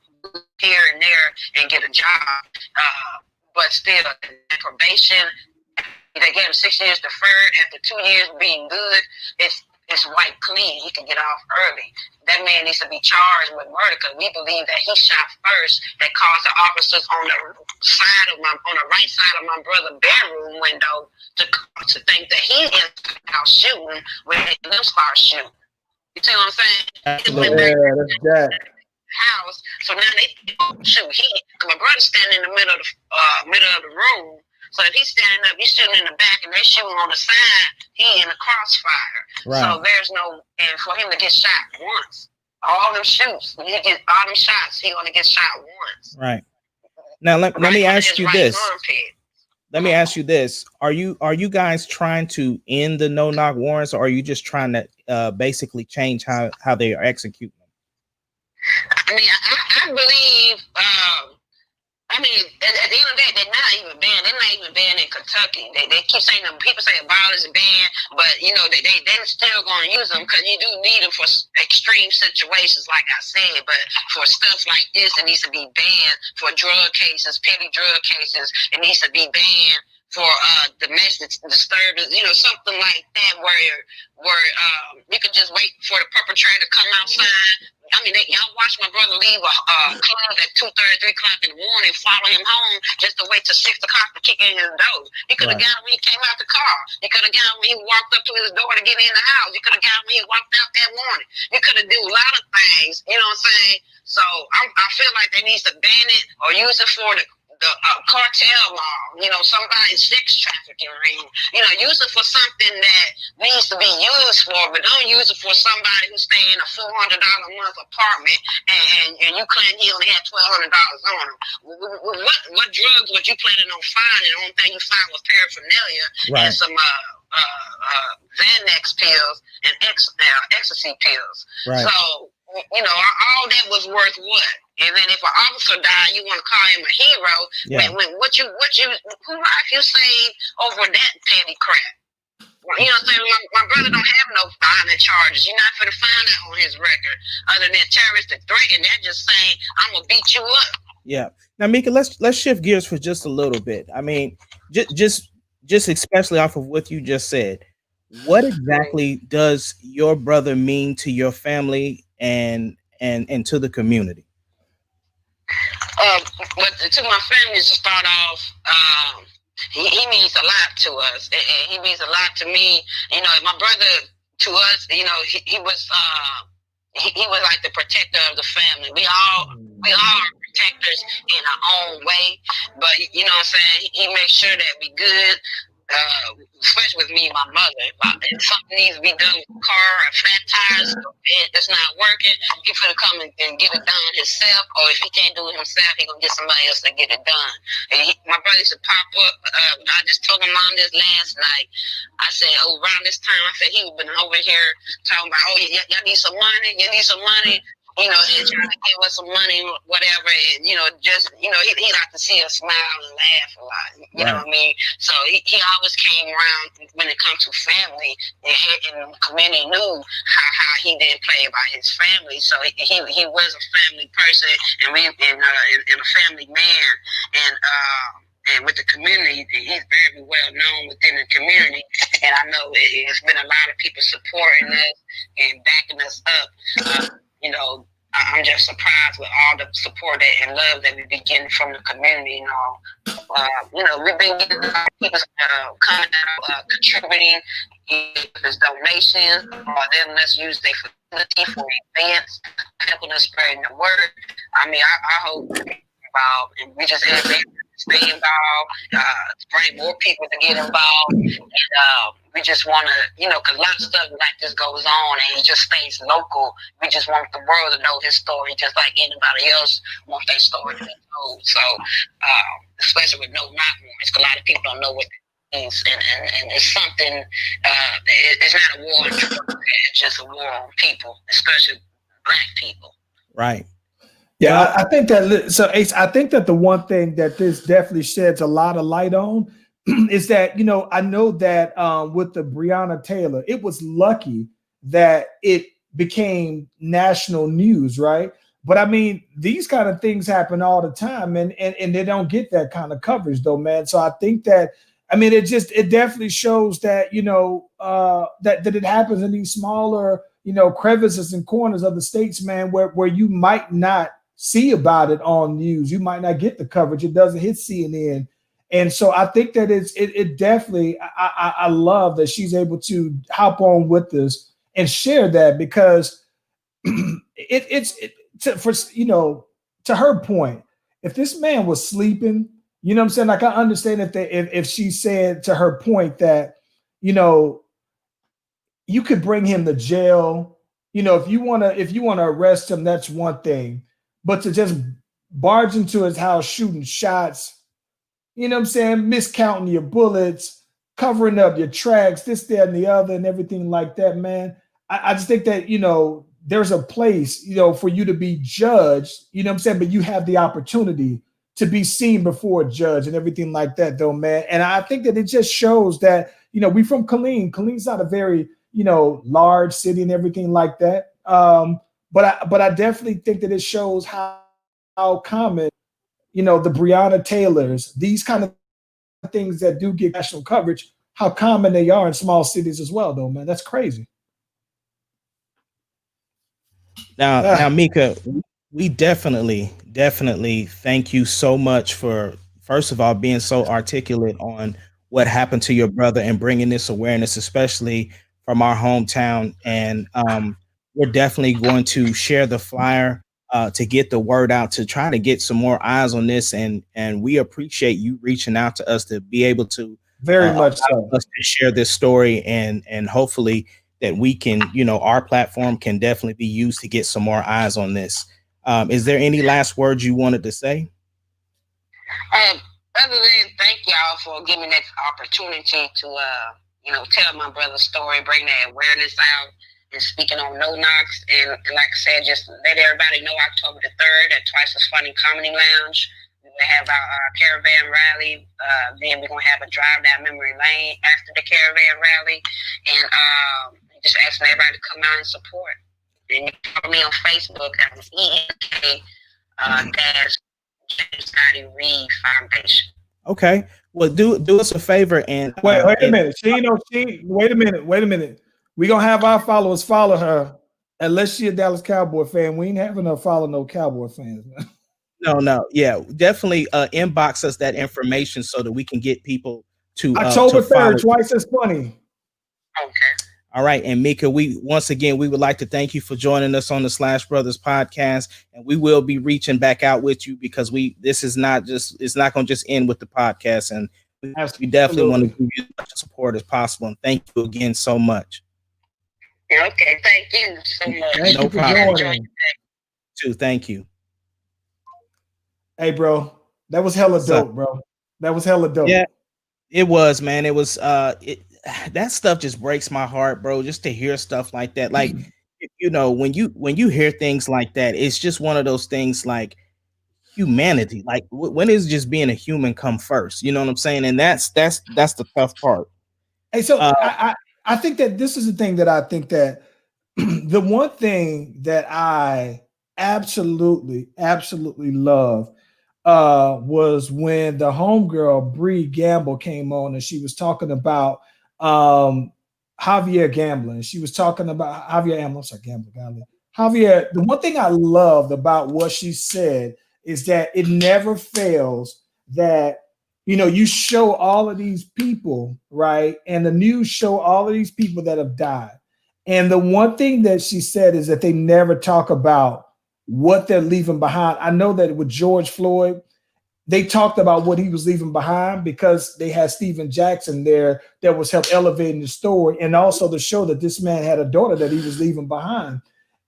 here and there and get a job, but still, probation, they gave him 6 years deferred. After 2 years being good, it's white clean. He can get off early. That man needs to be charged with murder, because we believe that he shot first. That caused the officers on the right side of my brother's bedroom window to think that he is out shooting when them start shooting. You see what I'm saying? Absolutely. That's that. House. So now they shoot. Cause my brother's standing in the middle of the room. So if he's standing up, he's shooting in the back, and they're shooting on the side, he in the crossfire. Right. So there's and for him to get shot once, all them shoots, he get all them shots, he only gets shot once. Right. Now let me ask you this. Let me ask you this: Are you guys trying to end the no-knock warrants, or are you just trying to basically change how they are executing them? I mean, I believe. At the end of the day, they're not even banned. They're not even banned in Kentucky. They keep saying them. People say violence is banned, but they're still going to use them, because you do need them for extreme situations, like I said. But for stuff like this, it needs to be banned. For drug cases, petty drug cases, it needs to be banned. For domestic disturbance, something like that, where you can just wait for the perpetrator to come outside, I mean, y'all watch my brother leave a club at 2:30, 3 o'clock in the morning, follow him home just to wait till 6 o'clock to kick in his door. He could have got him when he came out the car. He could have got him when he walked up to his door to get in the house. He could have got him when he walked out that morning. He could have done a lot of things, you know what I'm saying? So I feel like they need to ban it or use it for the cartel law, you know, somebody's sex trafficking ring, you know, use it for something that needs to be used for, but don't use it for somebody who's staying in a $400 a month apartment and you claim he only had $1,200 on him. What drugs was you planning on finding? The only thing you found was paraphernalia and some Xanax pills and ecstasy pills. So, you know, all that was worth what? And then if an officer died, you want to call him a hero. When who life you saved over that petty crap? You know what I'm saying? My brother don't have no violent charges. You're not going to find that on his record other than terroristic threat, and they're just saying, I'm going to beat you up. Yeah. Now, Mika, let's shift gears for just a little bit. I mean, just especially off of what you just said, what exactly does your brother mean to your family and to the community? But to my family, to start off, he means a lot to us, and he means a lot to me. You know, my brother to us, you know, he was like the protector of the family. We all are protectors in our own way, but you know what I'm saying. He makes sure that we good. Especially with me and my mother, if something needs to be done with the car or flat tires, it's not working, he's gonna come and get it done himself, or if he can't do it himself, he's gonna get somebody else to get it done. And my brother used to pop up. I just told my mom this last night. I said, around this time, I said, he been over here talking about, y'all need some money, you need some money. You know, and trying to give us some money, whatever, and you know, just he like to see us smile and laugh a lot. You know what I mean? So he always came around when it comes to family, and the community knew how he didn't play about his family. So he was a family person, and a family man, and with the community, he's very well known within the community. And I know it's been a lot of people supporting us and backing us up. You know, I'm just surprised with all the support and love that we've been getting from the community. You know, we've been getting a lot of people coming out, contributing with donations, or letting us use their facility for events, helping us spread the word. I mean, I hope we're involved, and we just have to stay involved, bring more people to get involved. And we just want to, you know, because a lot of stuff like this goes on and it just stays local. We just want the world to know his story just like anybody else wants their story to be told. So, especially with no knock warrants, a lot of people don't know what that means. And it's something, it's not a war on drugs, it's just a war on people, especially Black people. Right. Yeah, I think that. So, Ace, I think that the one thing that this definitely sheds a lot of light on is that, you know, I know that with the Breonna Taylor, it was lucky that it became national news, right? But I mean, these kind of things happen all the time, and they don't get that kind of coverage, though, man. So I think that, I mean, it definitely shows that, you know, that it happens in these smaller, you know, crevices and corners of the states, man, where you might not see about it on news. You might not get the coverage. It doesn't hit CNN. And so I think that it definitely, I love that she's able to hop on with this and share that, because to her point, if this man was sleeping, you know what I'm saying? Like, I understand if she said to her point that, you know, you could bring him to jail. You know, if you want to arrest him, that's one thing. But to just barge into his house shooting shots, you know what I'm saying, miscounting your bullets, covering up your tracks, this, that, and the other, and everything like that, man. I just think that, you know, there's a place, you know, for you to be judged, you know what I'm saying, but you have the opportunity to be seen before a judge and everything like that, though, man. And I think that it just shows that, you know, we from Killeen. Killeen's not a very, you know, large city and everything like that. But I definitely think that it shows how common, you know, the Breonna Taylors, these kind of things that do get national coverage, how common they are in small cities as well, though, man. That's crazy. Now, Mika, we definitely thank you so much for, first of all, being so articulate on what happened to your brother and bringing this awareness, especially from our hometown. And we're definitely going to share the flyer to get the word out, to try to get some more eyes on this. And we appreciate you reaching out to us to be able to Very much allow so. us to share this story, and hopefully that we can, our platform can definitely be used to get some more eyes on this. Is there any last words you wanted to say? Other than thank y'all for giving me that opportunity to, tell my brother's story, bring that awareness out, and speaking on No Knocks. And like I said, just let everybody know October the 3rd at Twice as Funny Comedy Lounge. We will have our caravan rally. Then we're going to have a drive down memory lane after the caravan rally. And just asking everybody to come out and support. And you can follow me on Facebook at ENK James Scotty Reed Foundation. Okay. Well, do us a favor and wait a minute. Wait a minute. We're gonna have our followers follow her unless she a Dallas Cowboy fan. We ain't having her follow no Cowboy fans, man. No. Yeah, definitely inbox us that information so that we can get people to October 3rd, follow. Twice as Funny. Okay. All right. And Mika, we would like to thank you for joining us on the Slash Brothers podcast. And we will be reaching back out with you because it's not going to just end with the podcast. And we definitely want to give you as much support as possible. And thank you again so much. Okay. Thank you so much. Thank you for joining. Too. Thank you. Hey, bro, that was hella dope, bro. That was hella dope. Yeah, it was, man. It was, that stuff just breaks my heart, bro, just to hear stuff like that. Like, when you hear things like that, it's just one of those things like humanity. Like, when is just being a human come first? You know what I'm saying? And that's the tough part. Hey, so I think that this is the thing that I think that the one thing that I absolutely love was when the homegirl Bree Gamble came on and she was talking about Javier Gambling. She was talking about Javier Gambling. Javier, the one thing I loved about what she said is that it never fails that, you show all of these people, right? And the news show all of these people that have died. And the one thing that she said is that they never talk about what they're leaving behind. I know that with George Floyd, they talked about what he was leaving behind because they had Stephen Jackson there that was help elevating the story, and also to show that this man had a daughter that he was leaving behind.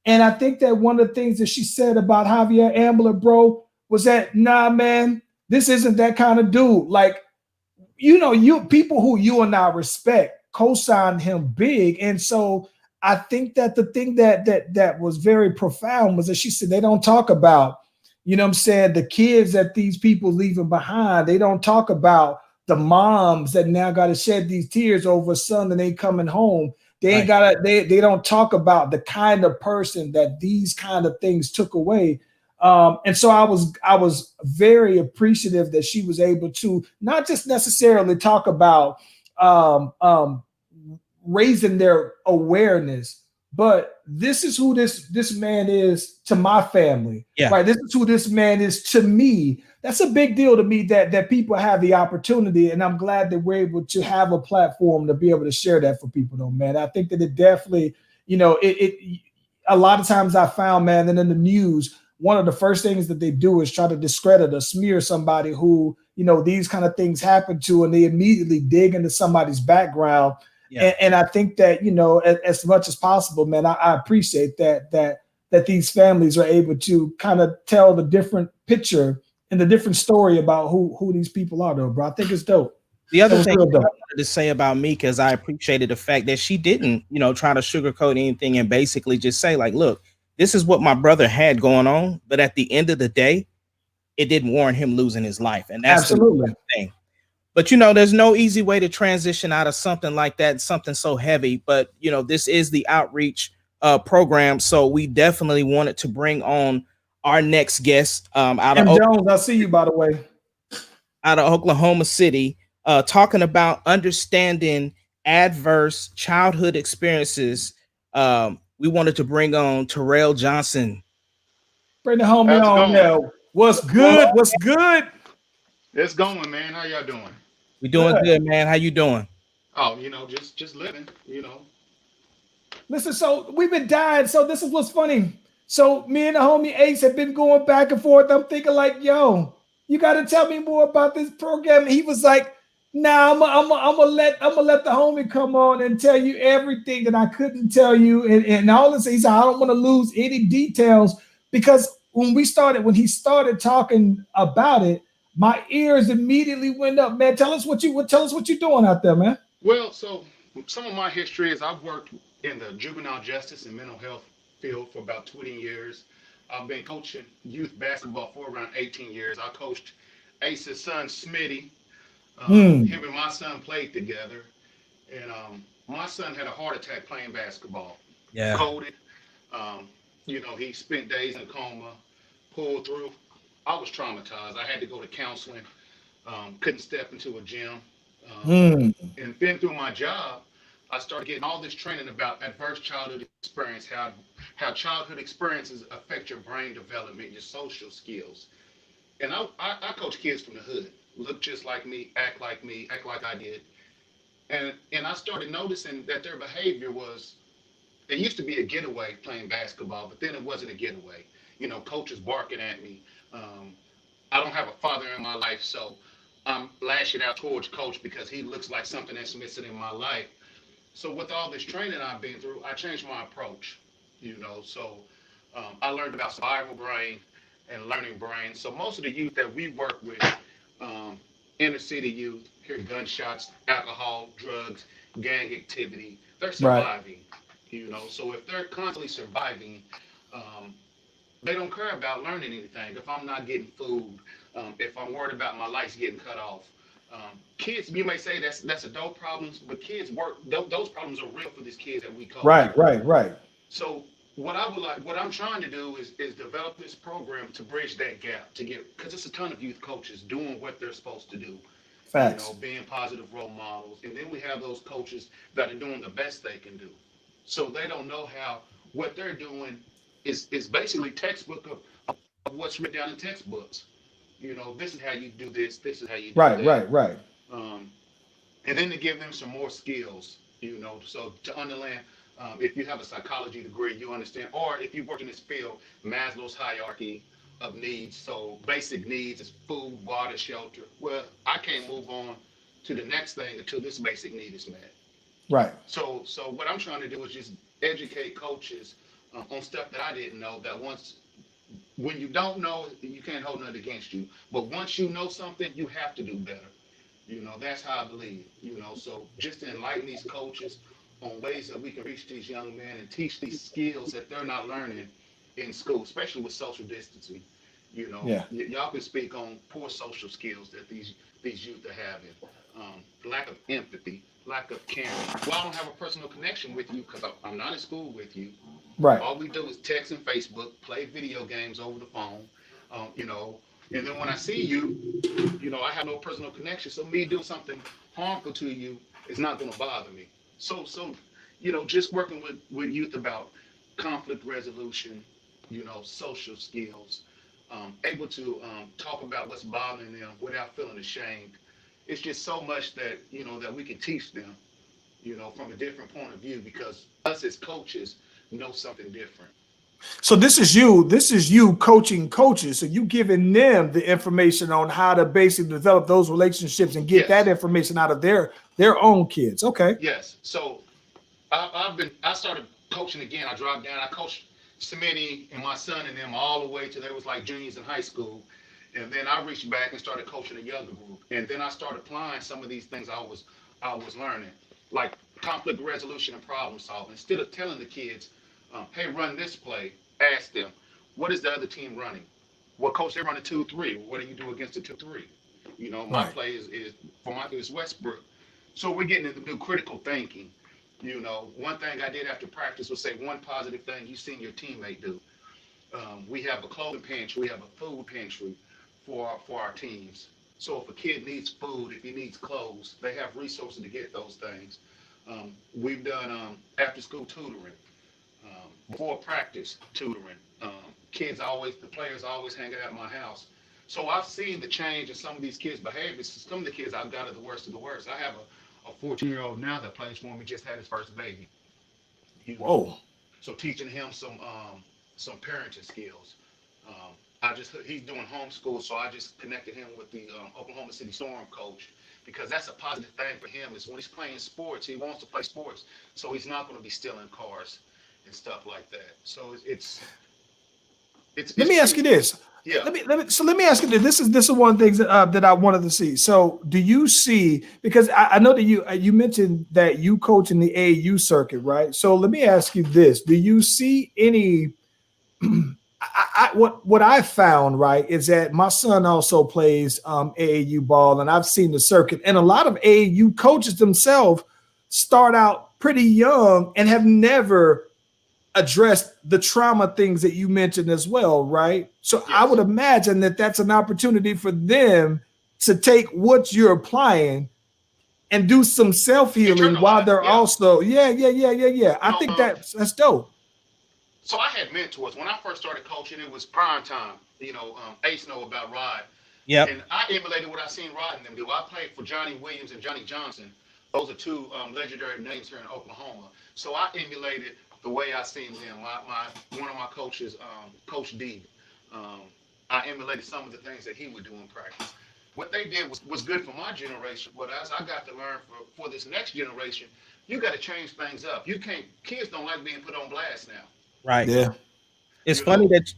And I think that one of the things that she said about Javier Ambler, bro, was that, nah, man, this isn't that kind of dude. Like, you people who you and I respect co-signed him big. And so I think that the thing that was very profound was that she said they don't talk about, the kids that these people leaving behind. They don't talk about the moms that now got to shed these tears over a son that ain't coming home. They ain't got to, they don't talk about the kind of person that these kind of things took away. And so I was very appreciative that she was able to not just necessarily talk about raising their awareness, but this is who this man is to my family. Yeah. Right. This is who this man is to me. That's a big deal to me that people have the opportunity. And I'm glad that we're able to have a platform to be able to share that for people, though, man. I think that it definitely, it a lot of times I found, man, that in the news, one of the first things that they do is try to discredit or smear somebody who, these kind of things happen to, and they immediately dig into somebody's background. Yeah. And I think that, as much as possible, man, I appreciate that these families are able to kind of tell the different picture and the different story about who these people are, though, bro. I think it's dope. The other thing I wanted to say about Mika is I appreciated the fact that she didn't, try to sugarcoat anything and basically just say, like, look, this is what my brother had going on. But at the end of the day, it didn't warrant him losing his life. And that's absolutely the thing. But, there's no easy way to transition out of something like that, something so heavy. But, this is the outreach program. So we definitely wanted to bring on our next guest out of Jones. I see you, by the way. Out of Oklahoma City, talking about understanding adverse childhood experiences we wanted to bring on Terrell Johnson. Bring the homie How's it on going? now. What's good? What's good? It's going, man. How y'all doing? We doing Good. good, man. How you doing? Oh, just living. Listen, so we've been dying. So this is what's funny. So me and the homie Ace have been going back and forth. I'm thinking like, yo, you got to tell me more about this program. And he was like, nah, I'm gonna let the homie come on and tell you everything that I couldn't tell you. And all this, he said, I don't want to lose any details because when he started talking about it, my ears immediately went up. Man, tell us what you're doing out there, man. Well, so some of my history is I've worked in the juvenile justice and mental health field for about 20 years. I've been coaching youth basketball for around 18 years. I coached Ace's son, Smitty. Hmm. Him and my son played together. And my son had a heart attack playing basketball. Yeah. Coded. Um, he spent days in a coma, pulled through. I was traumatized. I had to go to counseling. Couldn't step into a gym. Um, Hmm. and then through my job, I started getting all this training about adverse childhood experience, how childhood experiences affect your brain development, your social skills. And I coach kids from the hood, look just like me, act like I did. And I started noticing that their behavior was, it used to be a getaway playing basketball, but then it wasn't a getaway. Coaches barking at me. Um, I don't have a father in my life, so I'm lashing out towards coach because he looks like something that's missing in my life. So with all this training I've been through, I changed my approach. So I learned about survival brain and learning brain. So most of the youth that we work with, um, inner city youth, hear gunshots, alcohol, drugs, gang activity, they're Right. surviving. So if they're constantly surviving, um, they don't care about learning anything. If I'm not getting food, if I'm worried about my lights getting cut off, kids, you may say that's adult problems, but kids work. Those problems are real for these kids that we coach. Right. Right. Right. So what I'm trying to do is develop this program to bridge that gap to get, because it's a ton of youth coaches doing what they're supposed to do, Facts. being positive role models, and then we have those coaches that are doing the best they can do. So they don't know how what they're doing is basically textbook of what's written down in textbooks. This is how you do this. This is how you do Right. that. Right. Right. Um, and then to give them some more skills, so to understand, if you have a psychology degree, you understand, or if you've worked in this field, Maslow's hierarchy of needs. So basic needs is food, water, shelter. Well, I can't move on to the next thing until this basic need is met. Right. So what I'm trying to do is just educate coaches on stuff that I didn't know. That once, when you don't know, you can't hold nothing against you. But once you know something, you have to do better. That's how I believe. So just to enlighten these coaches on ways that we can reach these young men and teach these skills that they're not learning in school, especially with social distancing. Yeah. Y'all can speak on poor social skills that these youth are having. Lack of empathy, lack of caring. Well, I don't have a personal connection with you because I'm not in school with you. Right. All we do is text and Facebook, play video games over the phone, and then when I see you, I have no personal connection. So me doing something harmful to you is not going to bother me. So, just working with youth about conflict resolution, social skills, able to talk about what's bothering them without feeling ashamed. It's just so much that, that we can teach them, from a different point of view because us as coaches know something different. So this is you. This is you coaching coaches. So you giving them the information on how to basically develop those relationships and get that Yes. information out of their own kids. Okay. Yes. So I started coaching again. I dropped down. I coached Smitty and my son and them all the way till they was like juniors in high school. And then I reached back and started coaching a younger group. And then I started applying some of these things I was learning, like conflict resolution and problem solving. Instead of telling the kids, hey, run this play, ask them, what is the other team running? Well, coach, they're running 2-3. What do you do against the 2-3? My Right. play is for my is Westbrook. So we're getting into new critical thinking. One thing I did after practice was say one positive thing you seen your teammate do. We have a clothing pantry, we have a food pantry for our teams. So if a kid needs food, if he needs clothes, they have resources to get those things. We've done after school tutoring. before practice tutoring. The players always hanging out at my house. So I've seen the change in some of these kids' behaviors. Some of the kids I've got are the worst of the worst. I have a 14-year-old now that plays for me, just had his first baby. Whoa. So teaching him some parenting skills. He's doing homeschool, so I just connected him with the Oklahoma City Storm coach, because that's a positive thing for him. Is when he's playing sports, he wants to play sports, so he's not going to be stealing cars and stuff like that. So it's let me ask you this. Yeah. Let me ask you this. This is one of the things that I wanted to see. So do you see, because I know that you mentioned that you coach in the AAU circuit, right? So let me ask you this. Do you see any what I found, right, is that my son also plays AAU ball, and I've seen the circuit, and a lot of AAU coaches themselves start out pretty young and have never addressed the trauma things that you mentioned as well, right? So yes. I would imagine that that's an opportunity for them to take what you're applying and do some self-healing while they're also, I think that's dope. So I had mentors. When I first started coaching, it was prime time. Ace know about Rod. Yeah. And I emulated what I seen Rod and them do. I played for Johnny Williams and Johnny Johnson. Those are two legendary names here in Oklahoma. So I emulated the way I seen them. One of my coaches, Coach D, I emulated some of the things that he would do in practice. What they did was good for my generation, but as I got to learn for this next generation, you got to change things up. Kids don't like being put on blast now. Right. Yeah. It's funny that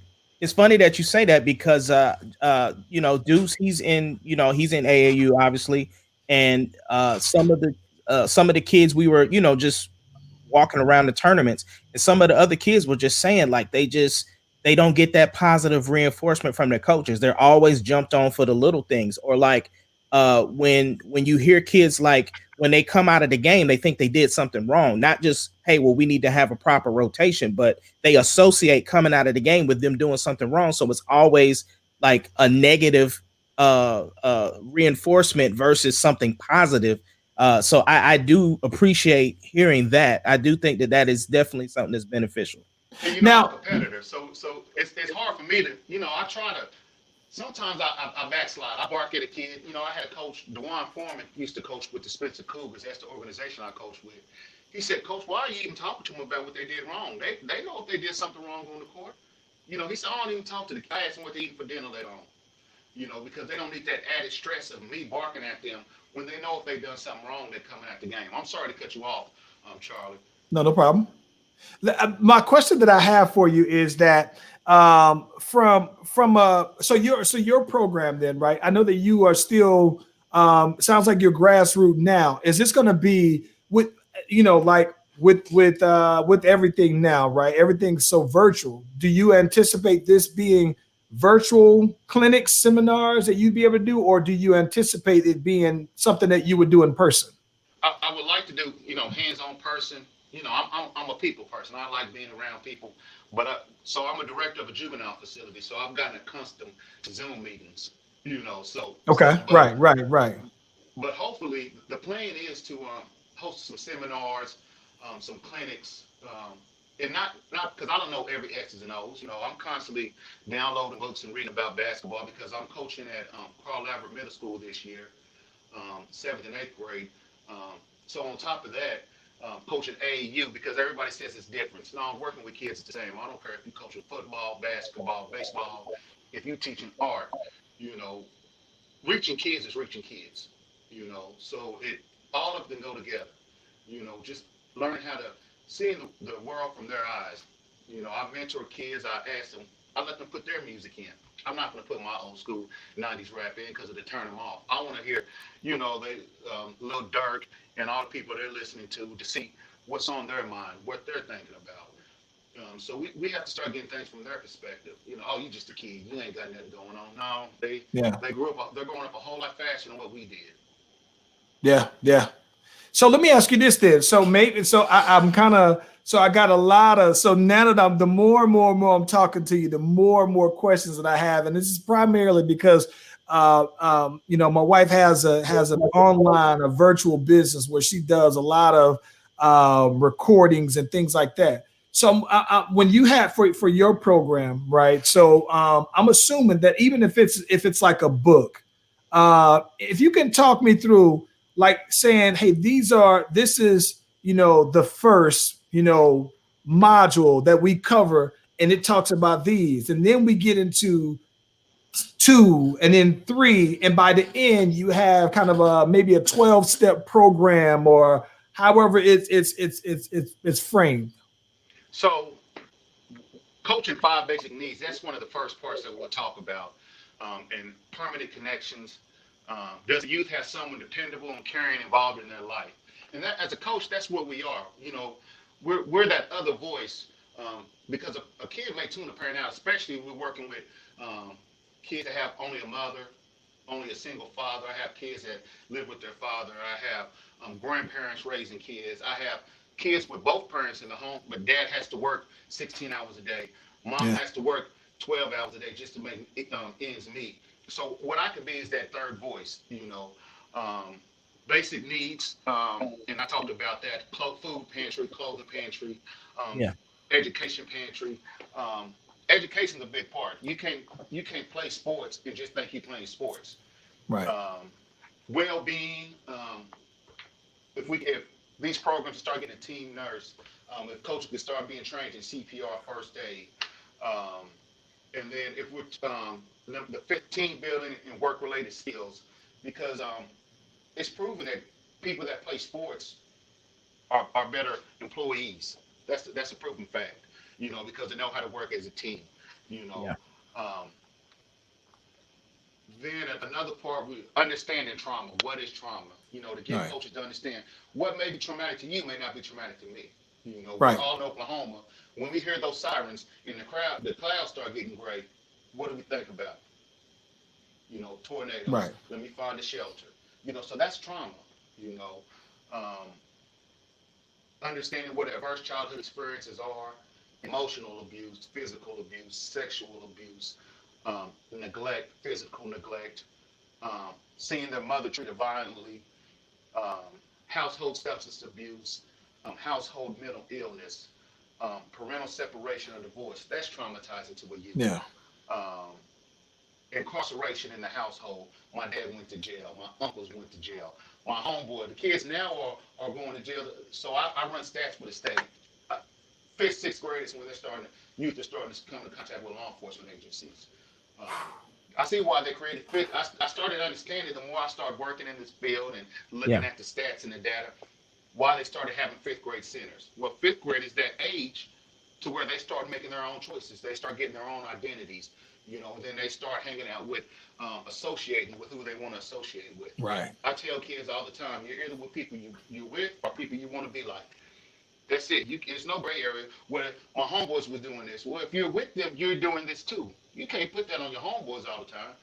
you say that, because Deuce, he's in AAU obviously, and some of the kids we were just walking around the tournaments, and some of the other kids were just saying like they don't get that positive reinforcement from their coaches. They're always jumped on for the little things, or like when you hear kids, like when they come out of the game, they think they did something wrong. Not just, hey, well, we need to have a proper rotation, but they associate coming out of the game with them doing something wrong. So it's always like a negative reinforcement versus something positive. So I do appreciate hearing that. I do think that is definitely something that's beneficial. And I'm a competitor, so it's hard for me to, I try to. Sometimes I backslide. I bark at a kid. I had a coach, DeJuan Foreman, used to coach with the Spencer Cougars. That's the organization I coach with. He said, Coach, why are you even talking to them about what they did wrong? They know if they did something wrong on the court. He said, I don't even talk to the guys and what they eat for dinner later on. Because they don't need that added stress of me barking at them when they know if they've done something wrong, they're coming at the game. I'm sorry to cut you off, Charlie. No problem. My question that I have for you is that so your program then, right? I know that you are still sounds like you're grassroots now. Is this going to be with everything now, right? Everything's so virtual. Do you anticipate this being virtual clinics, seminars that you'd be able to do, or do you anticipate it being something that you would do in person? I would like to do, hands-on person. I'm a people person. I like being around people. But so I'm a director of a juvenile facility, so I've gotten accustomed to Zoom meetings. Okay, right. But hopefully, the plan is to host some seminars, some clinics, and not because I don't know every X's and O's. I'm constantly downloading books and reading about basketball because I'm coaching at Carl Lambert Middle School this year, 7th and 8th grade. So on top of that, coaching AAU, because everybody says it's different. So now I'm working with kids the same. I don't care if you coach football, basketball, baseball, if you're teaching art, reaching kids is reaching kids, so all of them go together, just learning how to see the world from their eyes. I mentor kids, I let them put their music in. I'm not going to put my old school 90s rap in because it'll turn them off. I want to hear, Lil Durk and all the people they're listening to see what's on their mind, what they're thinking about. So we have to start getting things from their perspective. Oh, you just a kid. You ain't got nothing going on. No, they grew up. They're growing up a whole lot faster than what we did. Yeah. So let me ask you this then. So I got a lot of, so now that the more and more I'm talking to you, the more and more questions that I have. And this is primarily because, my wife has an online, a virtual business where she does a lot of recordings and things like that. So when you have for your program, right? So I'm assuming that even if it's like a book, if you can talk me through, like saying, hey, this is the first module that we cover, and it talks about these, and then we get into 2 and then 3, and by the end you have kind of maybe a 12-step program, or however it's framed. So, coaching 5 basic needs, that's one of the first parts that we'll talk about. And permanent connections. Does the youth have someone dependable and caring involved in their life? And that, as a coach, that's what we are. We're that other voice, because a kid may tune a parent out, especially if we're working with kids that have only a mother, only a single father. I have kids that live with their father. I have grandparents raising kids. I have kids with both parents in the home, but dad has to work 16 hours a day. Mom has to work 12 hours a day just to make ends meet. So what I can be is that third voice, basic needs, and I talked about that: food pantry, clothing pantry, education pantry. Education's a big part. You can't play sports and just think you're playing sports. Right. Well-being. If these programs start getting a team nurse, if coaches could start being trained in CPR, first aid, and then if we're the 15 building and work-related skills, because it's proven that people that play sports are better employees. That's a proven fact. Because they know how to work as a team. Then another part, we understanding trauma. What is trauma? To get coaches to understand what may be traumatic to you may not be traumatic to me. We're all in Oklahoma. When we hear those sirens in the clouds start getting gray, what do we think about? Tornadoes. Right. Let me find a shelter. So that's trauma. Understanding what adverse childhood experiences are, emotional abuse, physical abuse, sexual abuse, neglect, physical neglect, seeing their mother treated violently, household substance abuse, household mental illness, parental separation or divorce. That's traumatizing to a youth. Yeah. Incarceration in the household. My dad went to jail. My uncles went to jail. My homeboy, the kids now are going to jail. So I run stats for the state. 5th, 6th grade is when youth are starting to come into contact with law enforcement agencies. I see why they created fifth. I started understanding the more I started working in this field and looking at the stats and the data, why they started having 5th grade centers. Well, 5th grade is that age to where they start making their own choices. They start getting their own identities, and then they start hanging out with, associating with who they want to associate with. Right. I tell kids all the time, you're either with people you're with or people you want to be like. That's it. There's no gray area where my homeboys were doing this. Well, if you're with them, you're doing this too. You can't put that on your homeboys all the time.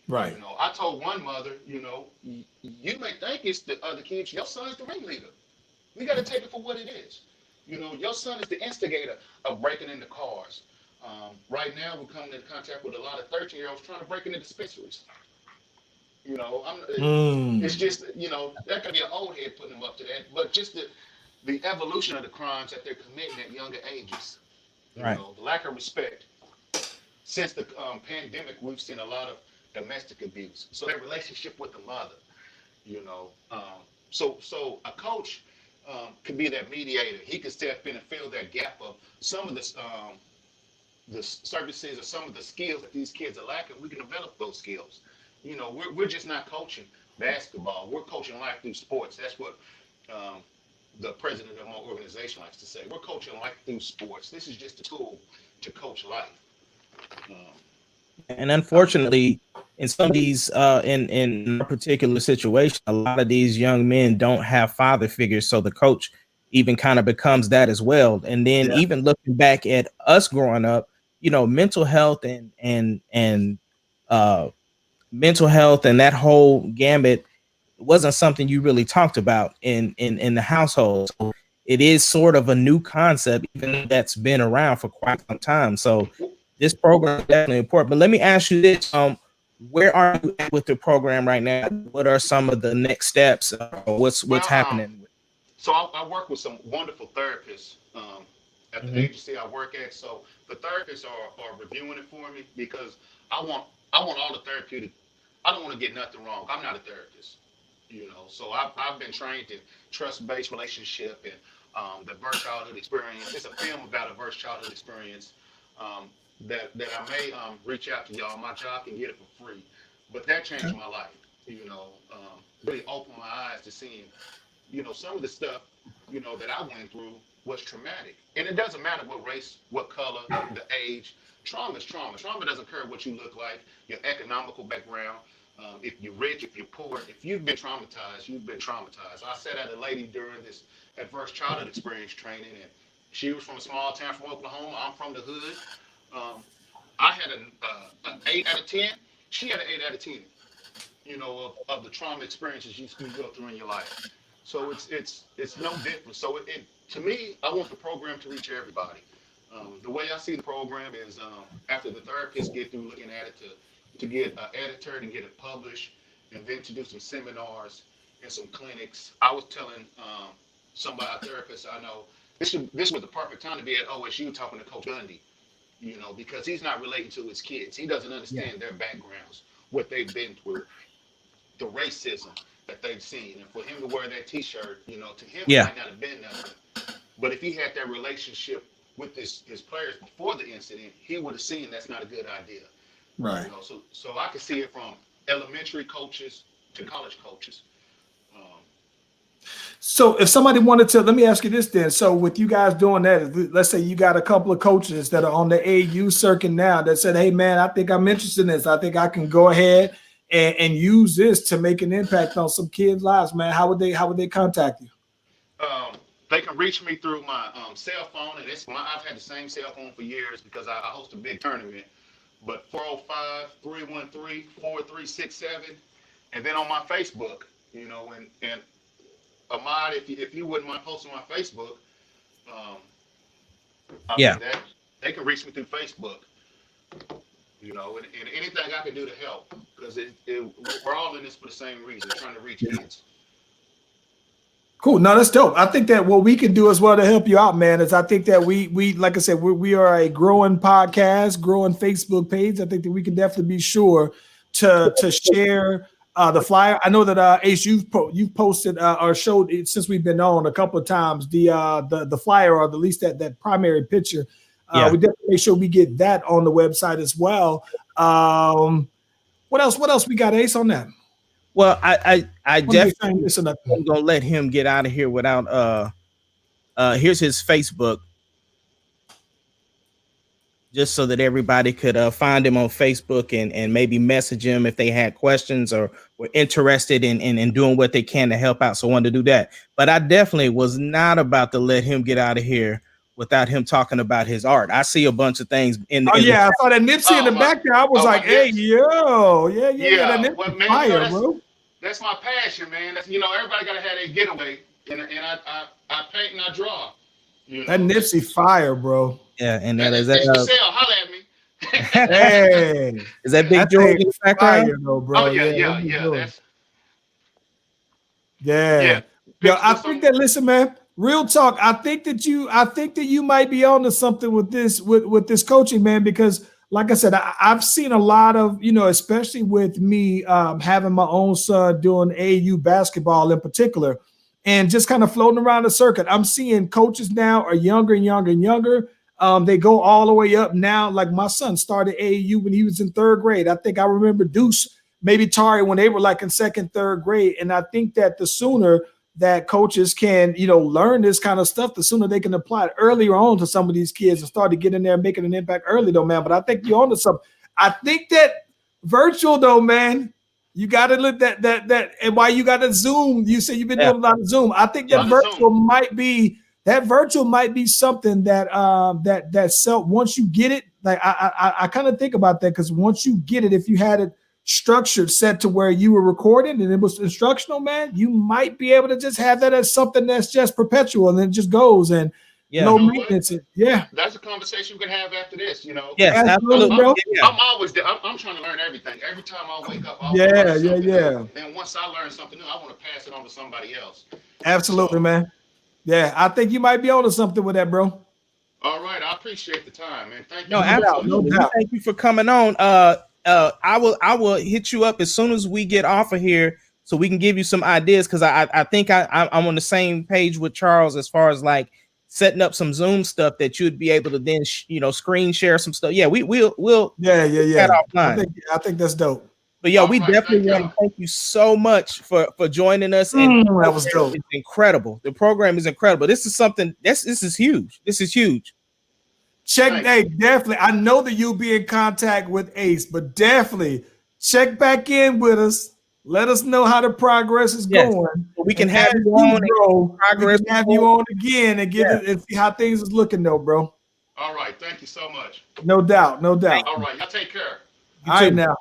Right. I told one mother, you may think it's the other kids. Your son's the ringleader. We got to take it for what it is. Your son is the instigator of breaking into cars. Right now, we're coming into contact with a lot of 13-year-olds trying to break into dispensaries. It's just, that could be an old head putting them up to that, but just the evolution of the crimes that they're committing at younger ages. The lack of respect. Since the pandemic, we've seen a lot of domestic abuse. So that relationship with the mother, so a coach could be that mediator. He could step in and fill that gap of some of the services or some of the skills that these kids are lacking. We can develop those skills. We're just not coaching basketball. We're coaching life through sports. That's what the president of my organization likes to say. We're coaching life through sports. This is just a tool to coach life. And unfortunately, in some of these, in a particular situation, a lot of these young men don't have father figures. So the coach even kind of becomes that as well. And then even looking back at us growing up, mental health and mental health and that whole gambit wasn't something you really talked about in the household. So it is sort of a new concept, even though that's been around for quite some time. So this program is definitely important. But let me ask you this: where are you at with the program right now? What are some of the next steps? What's happening? So I work with some wonderful therapists at the agency I work at. So the therapists are reviewing it for me because I want all the therapeutic. I don't want to get nothing wrong. I'm not a therapist, So I've been trained in trust-based relationship and the adverse childhood experience. It's a film about adverse childhood experience that I may reach out to y'all. My job can get it for free, but that changed my life. Really opened my eyes to seeing, some of the stuff, that I went through was traumatic. And it doesn't matter what race, what color, the age. Trauma is trauma. Trauma doesn't care what you look like, your economical background. If you're rich, if you're poor, if you've been traumatized, you've been traumatized. I sat at a lady during this adverse childhood experience training, and she was from a small town from Oklahoma. I'm from the hood. I had an 8 out of 10. She had an 8 out of 10. Of the trauma experiences you go through in your life. So it's no different. So it to me, I want the program to reach everybody. The way I see the program is after the therapists get through looking at it to get an editor and get it published, and then to do some seminars and some clinics. I was telling a therapist I know, this was the perfect time to be at OSU talking to Coach Gundy, because he's not relating to his kids. He doesn't understand their backgrounds, what they've been through, the racism that they've seen. And for him to wear that T-shirt, to him, it might not have been nothing. But if he had that relationship with his players before the incident, he would have seen that's not a good idea. Right. So I can see it from elementary coaches to college coaches. So if somebody wanted to, let me ask you this then. So with you guys doing that, let's say you got a couple of coaches that are on the AU circuit now that said, hey, man, I think I'm interested in this. I think I can go ahead and use this to make an impact on some kids' lives, man. How would they contact you? They can reach me through my cell phone, and I've had the same cell phone for years because I host a big tournament. But 405-313-4367, and then on my Facebook, and Ahmad, if you wouldn't mind posting my Facebook, they can reach me through Facebook. And anything I can do to help, because we're all in this for the same reason, trying to reach kids. Cool. No, that's dope. I think that what we can do as well to help you out, man, is I think that we like I said, we are a growing podcast, growing Facebook page. I think that we can definitely be sure to share the flyer. I know that Ace, you've posted or showed it since we've been on a couple of times the flyer, or at least that primary picture. We definitely make sure we get that on the website as well. What else we got, Ace, on that? Well, I definitely am gonna let him get out of here without here's his Facebook, just so that everybody could find him on Facebook and maybe message him if they had questions or were interested in doing what they can to help out. So I wanted to do that. But I definitely was not about to let him get out of here without him talking about his art. I see a bunch of things in the I saw that Nipsey in the back there. I was like, hey, yo, yeah. That well, Nipsey man, fire, bro. That's my passion, man. That's everybody gotta have their getaway. And I paint and I draw. That Nipsey fire, bro. Yeah, and that is holla at me. Hey, is that Big George in the background? Though, bro. Oh yeah. Yeah. Yo, I think that, listen, man, real talk. I think that you might be onto something with this coaching, man, because like I said, I've seen a lot of, especially with me having my own son doing AAU basketball in particular, and just kind of floating around the circuit. I'm seeing coaches now are younger and younger and younger. They go all the way up now. Like my son started AAU when he was in 3rd grade. I think I remember Deuce, maybe Tari, when they were like in 2nd, 3rd grade. And I think that the sooner that coaches can, learn this kind of stuff, the sooner they can apply it earlier on to some of these kids and start to get in there and making an impact early, though, man. But I think you're onto something. I think that virtual, though, man, you got to look that, and why you got to Zoom. You say you've been doing a lot of Zoom. I think that virtual might be something that once you get it, like I kind of think about that, because once you get it, if you had it structured, set to where you were recording and it was instructional, man, you might be able to just have that as something that's just perpetual and it just goes and no maintenance. Yeah, that's a conversation we can have after this. Yes, absolutely, bro. I'm always there. I'm trying to learn everything. Every time I wake up, and once I learn something new, I want to pass it on to somebody else. Absolutely, man. Yeah, I think you might be onto something with that, bro. All right, I appreciate the time, man. Thank No, y'all so much. No absolutely. We doubt. thank you for coming on. I will hit you up as soon as we get off of here so we can give you some ideas because I think I'm on the same page with Charles as far as like setting up some Zoom stuff that you'd be able to then screen share some stuff. Yeah, we'll Yeah. that offline. I think that's dope. But yeah, All we right, definitely thank want to y'all. thank you so much for joining us. And the That was program dope. is incredible. The program is incredible. This is something. This is huge. This is huge. Check, Thank hey, definitely. I know that you'll be in contact with Ace, but definitely check back in with us. Let us know how the progress is Yes, going. so we can And have as you you on and grow, we progress. can have you on again and get Yeah. it and see how things is looking, though, bro. All right, thank you so much. No doubt, no doubt. All right, y'all take care. You All right, too. now.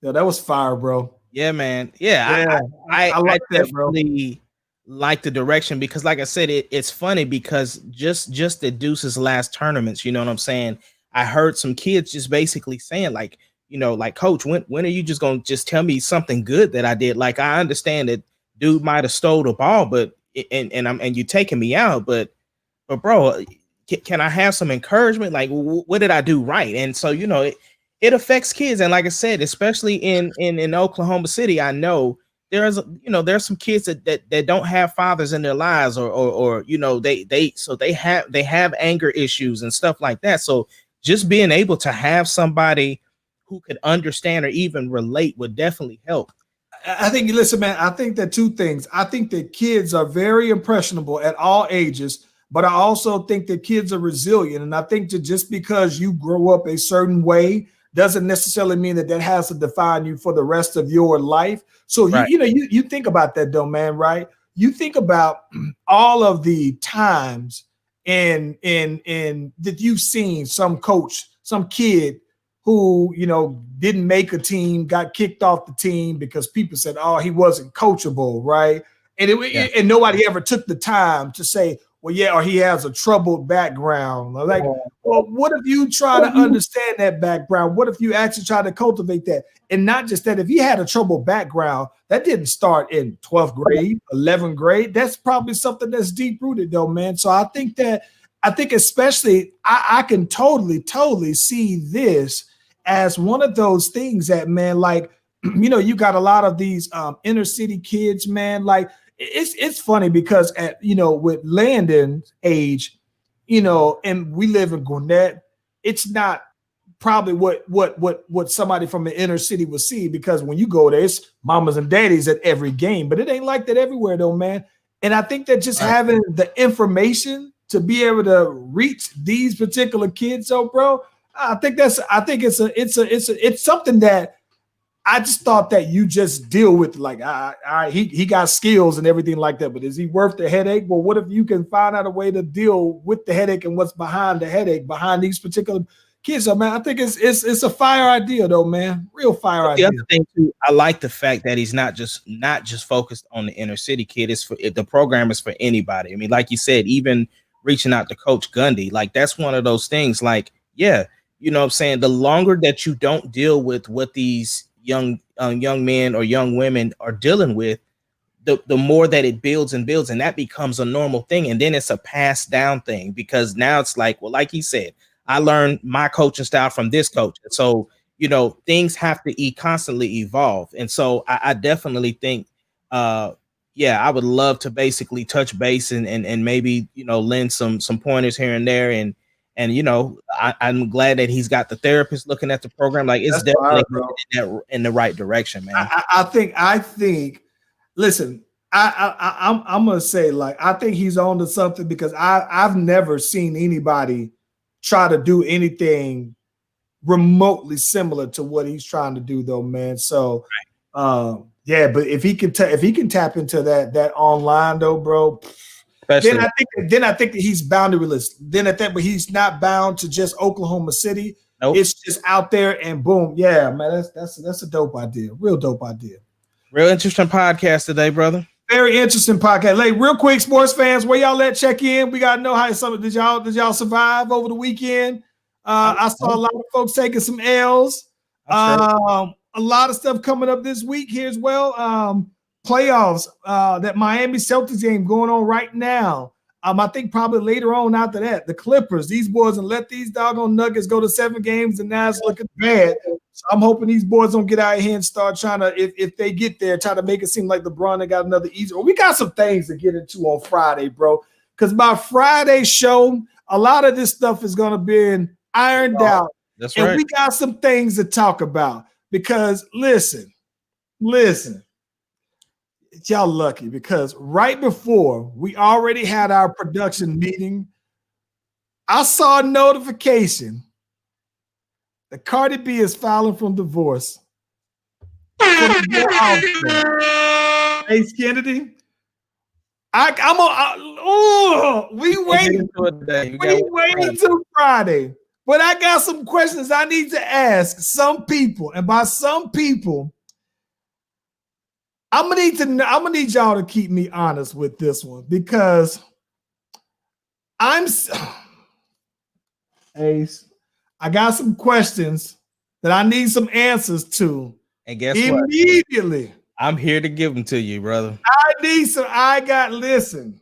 Yo, that was fire, bro. Yeah, man. Yeah, Yeah, I like that, bro. definitely like the direction because, like I said, it's funny because just the Deuces last tournaments, you know what I'm saying? I heard some kids just basically saying, like, like, Coach, when are you just gonna just tell me something good that I did? Like, I understand that dude might have stole the ball, but and you taking me out, but bro, can I have some encouragement? Like, what did I do right? And so, it affects kids. And like I said, especially in Oklahoma City, I know there's some kids that don't have fathers in their lives, or they have anger issues and stuff like that. So just being able to have somebody who could understand or even relate would definitely help. I think, listen, man, I think that two things. I think that kids are very impressionable at all ages, but I also think that kids are resilient. And I think that just because you grow up a certain way doesn't necessarily mean that that has to define you for the rest of your life. So Right. you think about that though, man, right? You think about all of the times in that you've seen some coach, some kid who didn't make a team, got kicked off the team because people said, "Oh, he wasn't coachable," right? And and nobody ever took the time to say, "Well, yeah," or he has a troubled background. Like, well, what if you try to understand that background? What if you actually try to cultivate that? And not just that, if he had a troubled background, that didn't start in 12th grade, 11th grade. That's probably something that's deep rooted, though, man. So I think especially I can totally see this as one of those things that, man, like, you got a lot of these inner city kids, man. Like, it's funny because with Landon's age, and we live in Gwinnett, it's not probably what somebody from the inner city would see, because when you go there, it's mamas and daddies at every game, but it ain't like that everywhere, though, man. And I think that just having the information to be able to reach these particular kids, so, bro, I think it's something that I just thought that you just deal with, like, he got skills and everything like that, but is he worth the headache? Well, what if you can find out a way to deal with the headache and what's behind the headache behind these particular kids? So, man, I think it's a fire idea, though, man. Real fire The idea. other thing too, I like the fact that he's not just focused on the inner city kid. The program is for anybody. I mean, like you said, even reaching out to Coach Gundy, like, that's one of those things. Like, yeah, you know what I'm saying? The longer that you don't deal with what these young men or young women are dealing with, the more that it builds and builds, and that becomes a normal thing. And then it's a passed down thing, because now it's like, well, like he said, I learned my coaching style from this coach. So, things have to constantly evolve. And so I definitely think, I would love to basically touch base and maybe, lend some pointers here and there. And I'm glad that he's got the therapist looking at the program. Like, it's That's fire, definitely in the right direction, man. I think. Listen, I'm gonna say, like, I think he's on to something, because I've never seen anybody try to do anything remotely similar to what he's trying to do, though, man. So, yeah, but if he can tap into that online, though, bro, then I think that he's boundaryless. Then at that, but he's not bound to just Oklahoma City. Nope. It's just out there, and boom, yeah, man, that's a dope idea, real dope idea. Real interesting podcast today, brother. Very interesting podcast. Like, real quick, sports fans, where y'all at? Check in. We gotta know how did y'all survive over the weekend? I saw a lot of folks taking some L's. A lot of stuff coming up this week here as well. Playoffs. That Miami Celtics game going on right now. I think probably later on after that, the Clippers, these boys, and let these doggone Nuggets go to 7 games, and now it's looking bad. So I'm hoping these boys don't get out of here and start trying to, if they get there, try to make it seem like LeBron got another easy. We got some things to get into on Friday, bro. Because by Friday show, a lot of this stuff is going to be ironed out. That's and right. We got some things to talk about. Because listen, y'all lucky because right before we already had our production meeting, I saw a notification that Cardi B is filing for divorce. Ace Kennedy. We waiting till Friday. But I got some questions I need to ask some people. And by some people, I'm gonna need y'all to keep me honest with this one because Ace, I got some questions that I need some answers to. And guess immediately. What? I'm here to give them to you, brother. Listen.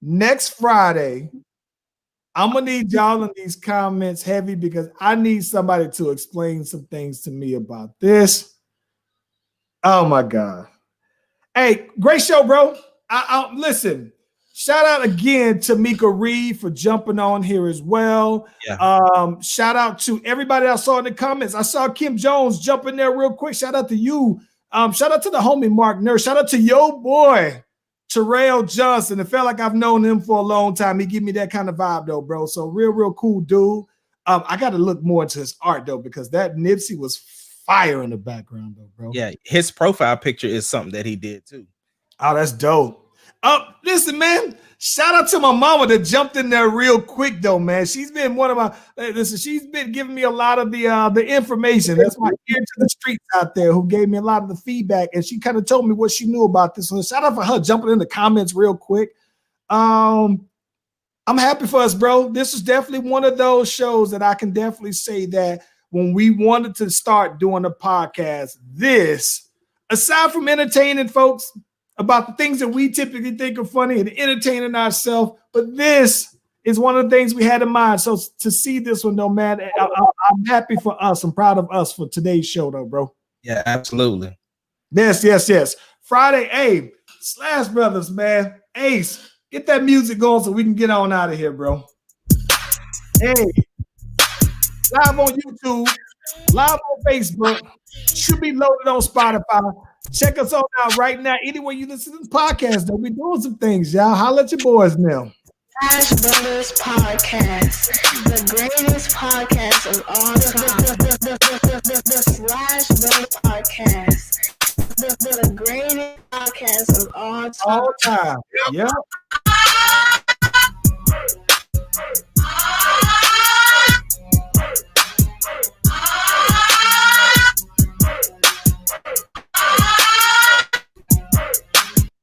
Next Friday, I'm gonna need y'all in these comments heavy because I need somebody to explain some things to me about this. Oh my God. Hey, great show, bro. Listen, shout out again to Mika Reed for jumping on here as well. Yeah. Shout out to everybody I saw in the comments. I saw Kim Jones jump in there real quick. Shout out to you. Shout out to the homie Mark Nurse. Shout out to yo boy, Terrell Johnson. It felt like I've known him for a long time. He give me that kind of vibe though, bro. So real cool dude. I got to look more into his art though, because that Nipsey was fire in the background though, bro. Yeah, his profile picture is something that he did too. Oh, that's dope. Listen, man. Shout out to my mama that jumped in there real quick though, man. She's been one of my she's been giving me a lot of the information. That's my ear to the streets out there who gave me a lot of the feedback, and she kind of told me what she knew about this. So shout out for her jumping in the comments real quick. I'm happy for us, bro. This is definitely one of those shows that I can definitely say that when we wanted to start doing a podcast, this, aside from entertaining folks about the things that we typically think are funny and entertaining ourselves, but this is one of the things we had in mind. So to see this one, though, man, I'm happy for us. I'm proud of us for today's show, though, bro. Yeah, absolutely. Yes. Friday, hey, Slash Brothers, man. Ace, get that music going so we can get on out of here, bro. Hey, live on YouTube, live on Facebook, should be loaded on Spotify. Check us out now, right now. Anywhere you listen to this podcast, though, we doing some things, y'all. Holla at your boys now. Slash Brothers Podcast, the greatest podcast of all time. The Slash Brothers Podcast, the greatest podcast of all time. All time. Yep.